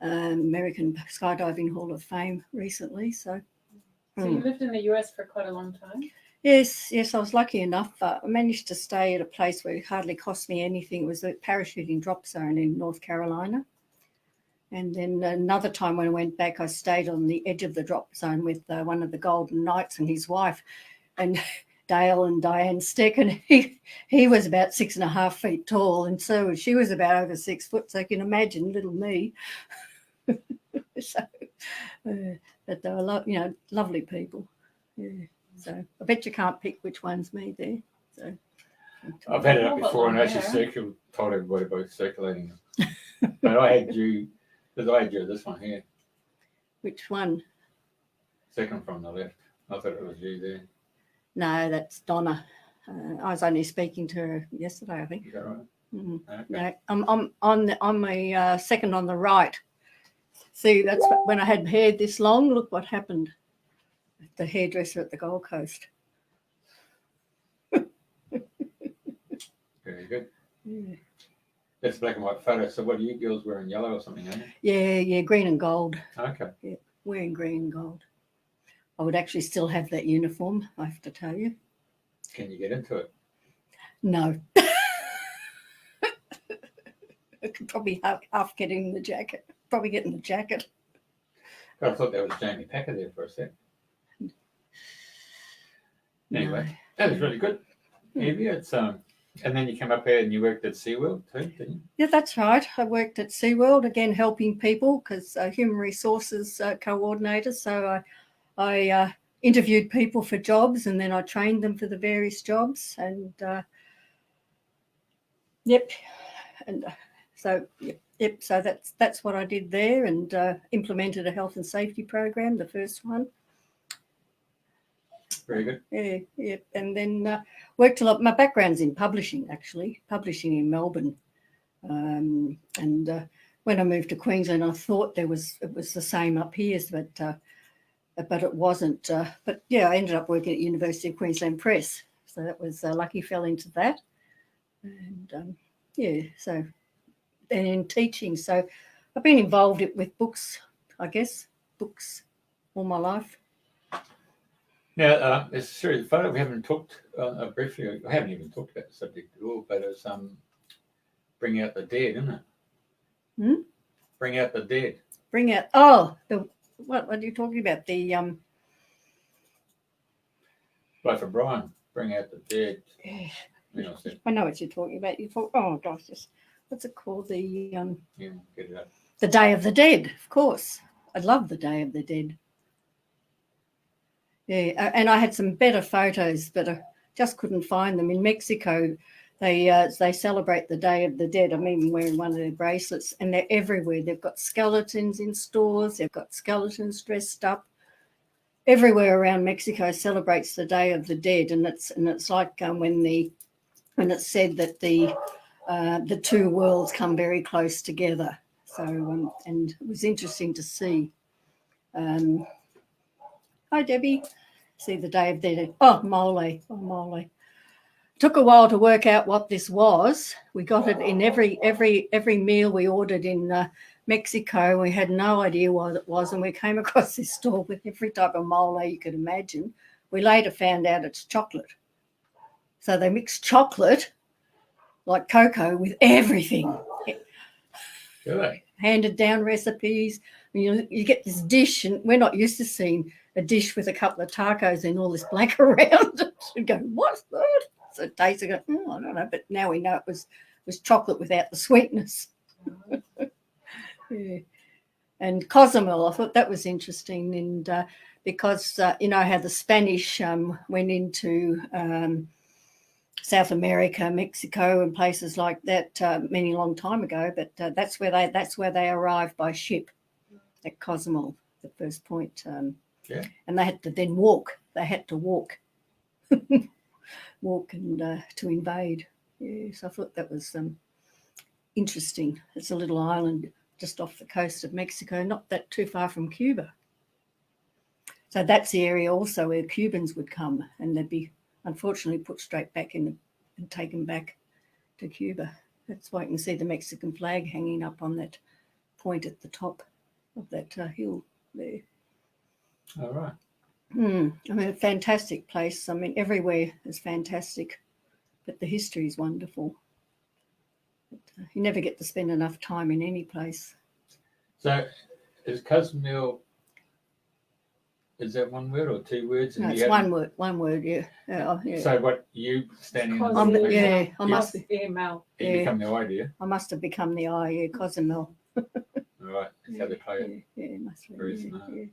American Skydiving Hall of Fame recently. So you lived in the US for quite a long time? Yes, I was lucky enough. I managed to stay at a place where it hardly cost me anything. It was a parachuting drop zone in North Carolina. And then another time when I went back, I stayed on the edge of the drop zone with one of the Golden Knights and his wife, and Dale and Diane Steck. And he was about 6.5 feet tall, and so she was about over 6 foot. So you can imagine little me. So, but they were, lovely people. Yeah. So I bet you can't pick which one's me there. So I've had it up before and actually told everybody about circulating them. But I had you this one here. Which one? Second from the left. I thought it was you there. No, that's Donna. I was only speaking to her yesterday, I think. Is that right? Okay. No, I'm on my second on the right. See, that's when I had hair this long. Look what happened. The hairdresser at the Gold Coast. Very good. Yeah. That's a black and white photo. So what are you girls wearing? Yellow or something, aren't you? Yeah, green and gold. Okay. Yeah, wearing green and gold. I would actually still have that uniform, I have to tell you. Can you get into it? No. I could probably half get in the jacket. Probably get in the jacket. I thought that was Jamie Packer there for a sec. Anyway, No. that was really good. Evie, it's and then you came up here and you worked at SeaWorld too, didn't you? Yeah, that's right. I worked at SeaWorld, again, helping people because human resources coordinator. So I interviewed people for jobs and then I trained them for the various jobs. And yep. And so, yep. So that's what I did there, and implemented a health and safety program, the first one. Very good. Yeah. And then worked a lot. My background's in publishing, actually, publishing in Melbourne. And when I moved to Queensland, I thought it was the same up here, but it wasn't. But yeah, I ended up working at University of Queensland Press, so that was lucky. Fell into that, and so and in teaching. So I've been involved with books, I guess, books all my life. Now, it's a series of photo. We haven't talked briefly. I haven't even talked about the subject at all, but it's bring out the dead, isn't it? Bring out the dead. Bring out what are you talking about? The Like for Brian, bring out the dead. I know what you're talking about. You thought, oh gosh, what's it called? The Yeah, get it up. The Day of the Dead, of course. I love the Day of the Dead. Yeah, and I had some better photos, but I just couldn't find them. In Mexico, they celebrate the Day of the Dead. I'm even wearing one of their bracelets, and they're everywhere. They've got skeletons in stores. They've got skeletons dressed up. Everywhere around Mexico celebrates the Day of the Dead, and it's like when it's said that the two worlds come very close together. So and it was interesting to see. Hi, Debbie. See the Day of the Dead. Oh, mole. Took a while to work out what this was. We got it in every meal we ordered in Mexico. We had no idea what it was, and we came across this store with every type of mole you could imagine. We later found out it's chocolate. So they mix chocolate, like cocoa, with everything. Do they? Handed down recipes. You get this dish, and we're not used to seeing a dish with a couple of tacos and all this black around it. You go, what's that? So it tastes like, I don't know, but now we know it was chocolate without the sweetness. Yeah. And Cozumel, I thought that was interesting, and because how the Spanish went into South America, Mexico, and places like that many long time ago, but that's where they arrived by ship at Cozumel, the first point. Yeah. And they had to then walk. They had to walk and to invade. Yes, I thought that was interesting. It's a little island just off the coast of Mexico, not that too far from Cuba. So that's the area also where Cubans would come, and they'd be unfortunately put straight back in and taken back to Cuba. That's why you can see the Mexican flag hanging up on that point at the top of that hill there. All right. I mean, a fantastic place. I mean, everywhere is fantastic, but the history is wonderful. But, you never get to spend enough time in any place. So, is Cozumel, is that one word or two words? No, it's one word. One word, yeah. Yeah. So, what you standing on? I must. Email. You become the idea. I must have become the I. Yeah, Cozumel. All right. That's how they play it. Yeah, must be. Very smart. Yeah.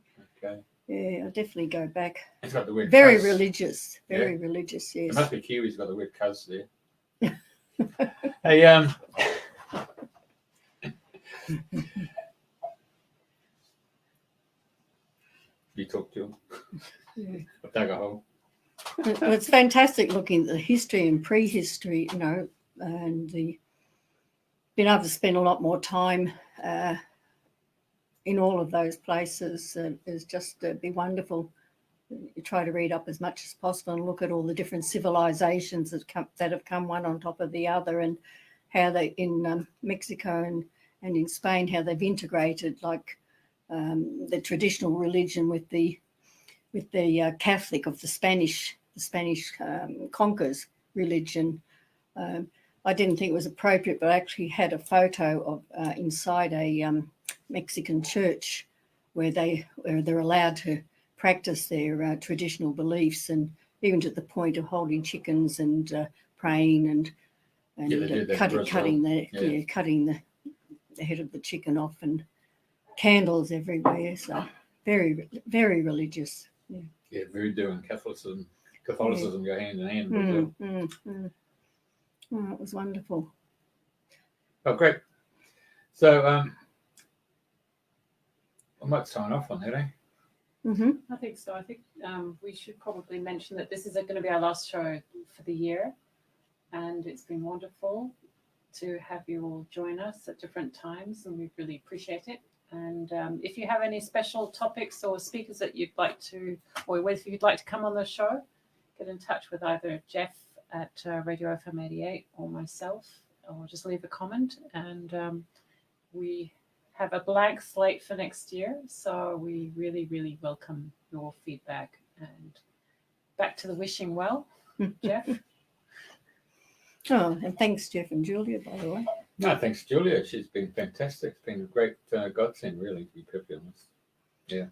Okay. Yeah, I'll definitely go back. It's got the word Very cuz. religious. Very religious, yes. It must be Kiwis got the word cuz there. Hey, you talk to him. Yeah. I've dug a hole. It's fantastic looking at the history and prehistory, and the been able to spend a lot more time in all of those places is just be wonderful. You try to read up as much as possible and look at all the different civilizations that have come one on top of the other, and how they in Mexico and in Spain, how they've integrated like the traditional religion with the Catholic of the Spanish conquers religion. I didn't think it was appropriate, but I actually had a photo of inside a Mexican church where they're allowed to practice their traditional beliefs, and even to the point of holding chickens and praying and cutting the head of the chicken off, and candles everywhere. So very, very religious. Yeah, voodoo and Catholicism go hand in hand. In Brazil. Oh, it was wonderful. Oh, great. So I might sign off on that, eh? Mm-hmm. I think so. I think we should probably mention that this is going to be our last show for the year, and it's been wonderful to have you all join us at different times, and we really appreciate it. And if you have any special topics or speakers that you'd like to, or if you'd like to come on the show, get in touch with either Jeff at Radio FM 88 or myself, or just leave a comment. And we have a blank slate for next year, so we really, really welcome your feedback. And back to the wishing well, Jeff. Oh, and thanks, Jeff and Julia, by the way. No, thanks, Julia. She's been fantastic. It's been a great godsend, really, to be perfectly honest. Yeah.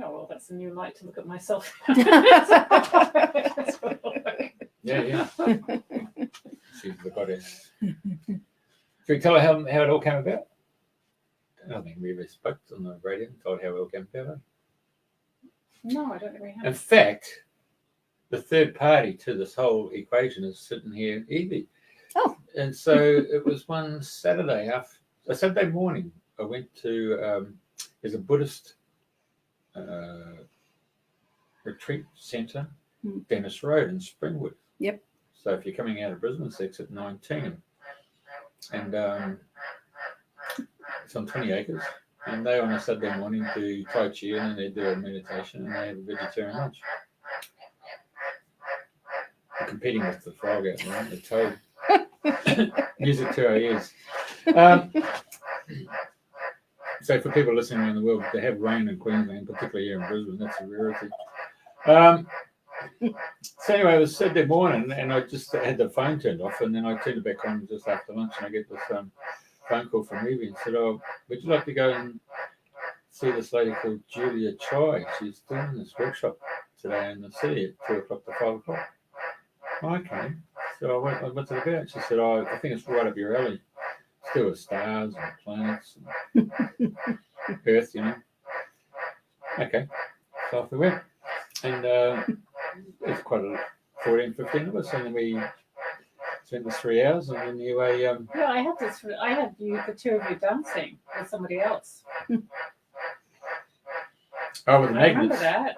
Oh, well, that's a new light to look at myself. Yeah. She's the goddess. Should we tell her how it all came about? I don't think we ever spoke on the radio and told how it all came about. No, I don't think we have. In fact, the third party to this whole equation is sitting here, Evie. Oh. And so it was one Saturday morning. I went to there's a Buddhist retreat centre, Dennis Road in Springwood. Yep. So if you're coming out of Brisbane, it's exit 19, and it's on 20 acres. And they on a Saturday morning do Tai Chi, and then they do a meditation, and they have a vegetarian lunch. We're competing with the frog out there, the toad. Music to our ears. So for people listening around the world, to have rain in Queensland, particularly here in Brisbane, that's a rarity. So anyway, it was Saturday morning, and I just had the phone turned off, and then I turned it back on just after lunch, and I get this phone call from Evie and said, "Oh, would you like to go and see this lady called Julia Chai? She's doing this workshop today in the city at 2 o'clock to 5 o'clock." Okay. So I went, what's it about? She said, "Oh, I think it's right up your alley. Still with stars and planets and Earth, you know." Okay. So off we went. And it's quite a 14, 15 of us, and then we spent the 3 hours, and then anyway. Yeah, I had the two of you dancing with somebody else. Oh, with the I remember magnets. that.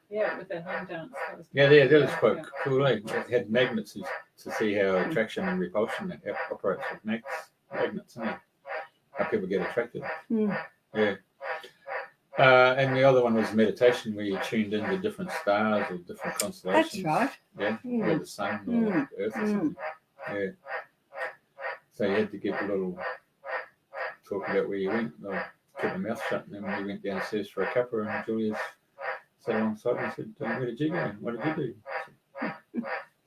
Yeah, with the hand dance. That was quite cool. Eh? It had magnets to see how attraction and repulsion operates with magnets, isn't it? How people get attracted. Yeah. And the other one was meditation, where you tuned into different stars or different constellations. That's right. Yeah, or the sun or Earth or something. Yeah. So you had to give a little talk about where you went. I'll keep my mouth shut, and then we went downstairs for a cuppa, and Julia's sat alongside me and said, "Where did you go? What did you do?" I said,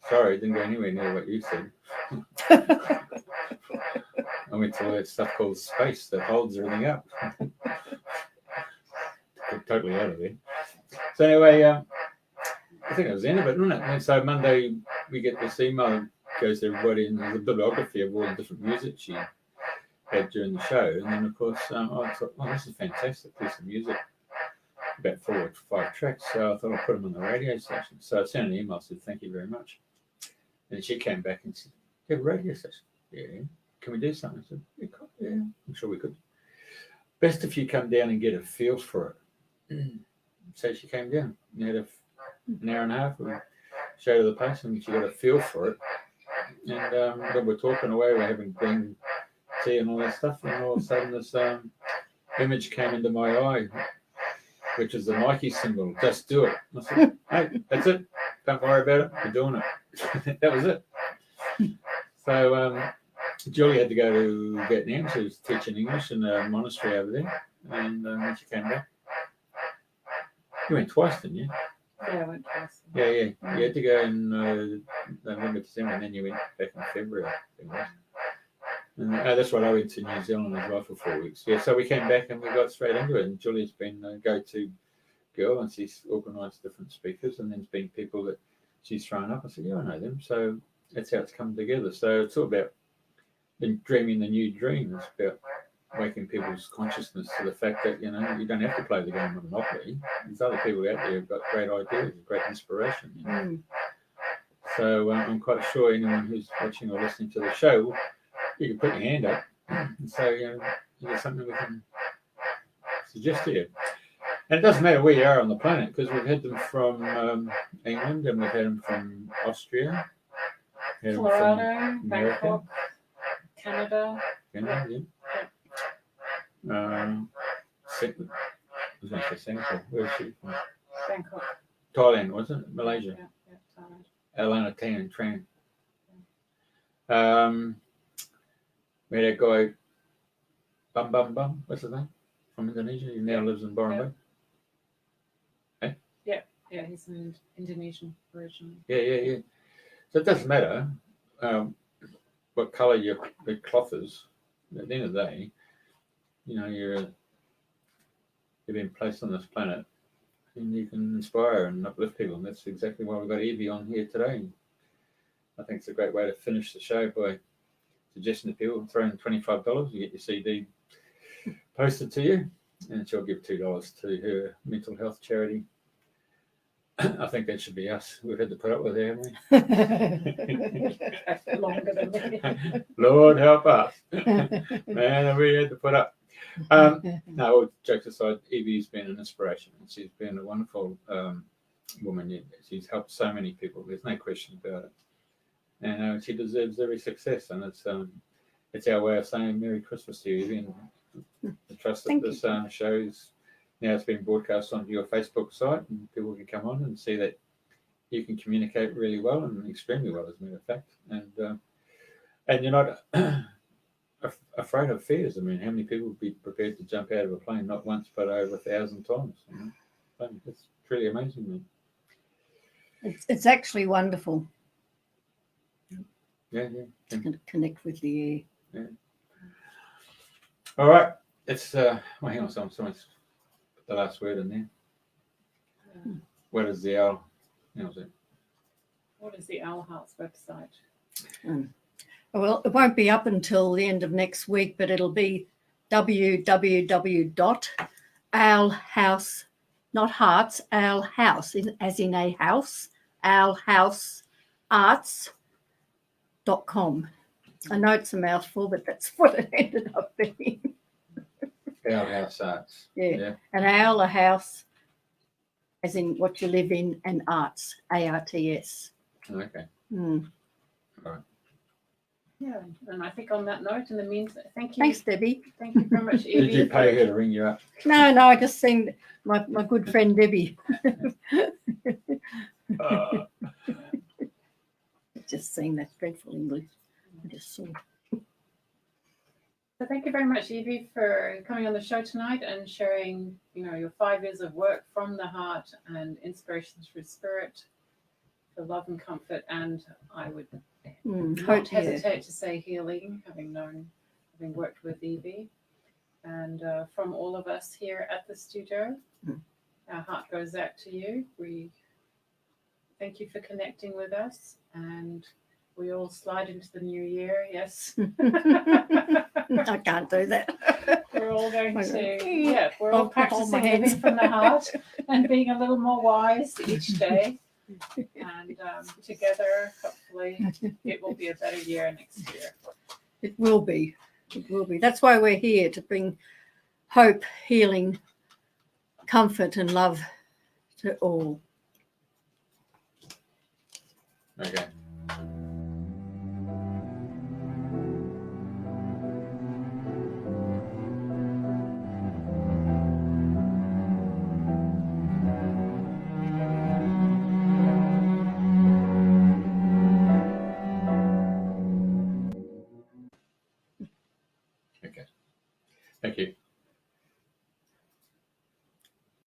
"Sorry, I didn't go anywhere near what you said." I went to all that stuff called space that holds everything up. Totally out of there. So anyway, I think it was the end of it, wasn't it? And so Monday we get this email that goes to everybody, and there's a bibliography of all the different music she had during the show. And then of course I thought, "Oh, this is a fantastic piece of music." About 4 or 5 tracks, so I thought I'd put them on the radio station. So I sent an email, said, "Thank you very much." And she came back and said, "You have a radio station?" "Yeah." "Can we do something?" I said, "Yeah, I'm sure we could. Best if you come down and get a feel for it." So she came down and had an hour and a half. We showed her the place, and she got a feel for it. and then we're talking away, we're having green tea and all that stuff, and all of a sudden this image came into my eye, which is the Nike symbol. Just do it. I said, hey, that's it. Don't worry about it. We're doing it. That was it. So Julie had to go to Vietnam. She was teaching English in a monastery over there, and when she came back, you went twice, didn't you? Yeah, I went twice. Yeah. You had to go in November, December, and then you went back in February. I think it was. And that's right. I went to New Zealand as well for 4 weeks. Yeah, so we came back and we got straight into it. And Julie's been a go-to girl, and she's organised different speakers, and there's been people that she's thrown up. I said, yeah, I know them. So that's how it's come together. So it's all about dreaming the new dream. It's about waking people's consciousness to the fact that, you know, you don't have to play the game of Monopoly. There's other people out there who've got great ideas, great inspiration. You know? So I'm quite sure anyone who's watching or listening to the show, you can put your hand up and say, you know, there's something we can suggest to you. And it doesn't matter where you are on the planet, because we've had them from England, and we've had them from Austria, Florida, Bangkok, Canada. Yeah. I was going to say Singapore. Where is she from? Bangkok. Thailand, wasn't it? Malaysia. Yeah, Thailand. Alana Tan Tran. We had a guy, Bum, what's his name? From Indonesia. He now lives in Borongan. Yeah, he's an Indonesian originally. Yeah. So it doesn't matter what colour the cloth is. At the end of the day, you know, you've been placed on this planet, and you can inspire and uplift people. And that's exactly why we've got Evie on here today. I think it's a great way to finish the show by suggesting to people, throw in $25, you get your CD posted to you, and she'll give $2 to her mental health charity. I think that should be us. We've had to put up with it, haven't we? Longer than me. Lord help us. Man, we had to put up. No, all jokes aside, Evie's been an inspiration. She's been a wonderful woman. She's helped so many people. There's no question about it. And she deserves every success. And it's our way of saying Merry Christmas to you, Evie. And I trust that this show is now it's been broadcast onto your Facebook site, and people can come on and see that you can communicate really well and extremely well, as a matter of fact. And you're not afraid of fears. I mean, how many people would be prepared to jump out of a plane not once but over 1,000 times? You know? It's truly amazing, man. It's actually wonderful. Yeah. To connect with the air. Yeah. All right. It's hang on, someone's put the last word in there. What is the owl? What is the Owl Heart's website? Well, it won't be up until the end of next week, but it'll be www.owlhouse, not hearts, owl house, as in a house, owlhousearts.com. I know it's a mouthful, but that's what it ended up being. Owl House Arts. Yeah. An owl, a house, as in what you live in, and arts, ARTS. Okay. Mm. All right. Yeah, and I think on that note, in the meantime, thank you. Thanks, Debbie. Thank you very much, Evie. Did you pay her to ring you up? No, I just seen my good friend Debbie. Just seen that dreadful English. I just saw. So thank you very much, Evie, for coming on the show tonight and sharing, your 5 years of work from the heart and inspirations through spirit, for love and comfort, and I would not hesitate to say healing, having worked with Evie. And from all of us here at the studio, our heart goes out to you. We thank you for connecting with us, and we all slide into the new year. Yes. I can't do that. We're all going to, we're all practicing living from the heart and being a little more wise each day. And together, hopefully, it will be a better year next year. It will be. It will be. That's why we're here, to bring hope, healing, comfort, and love to all. Okay.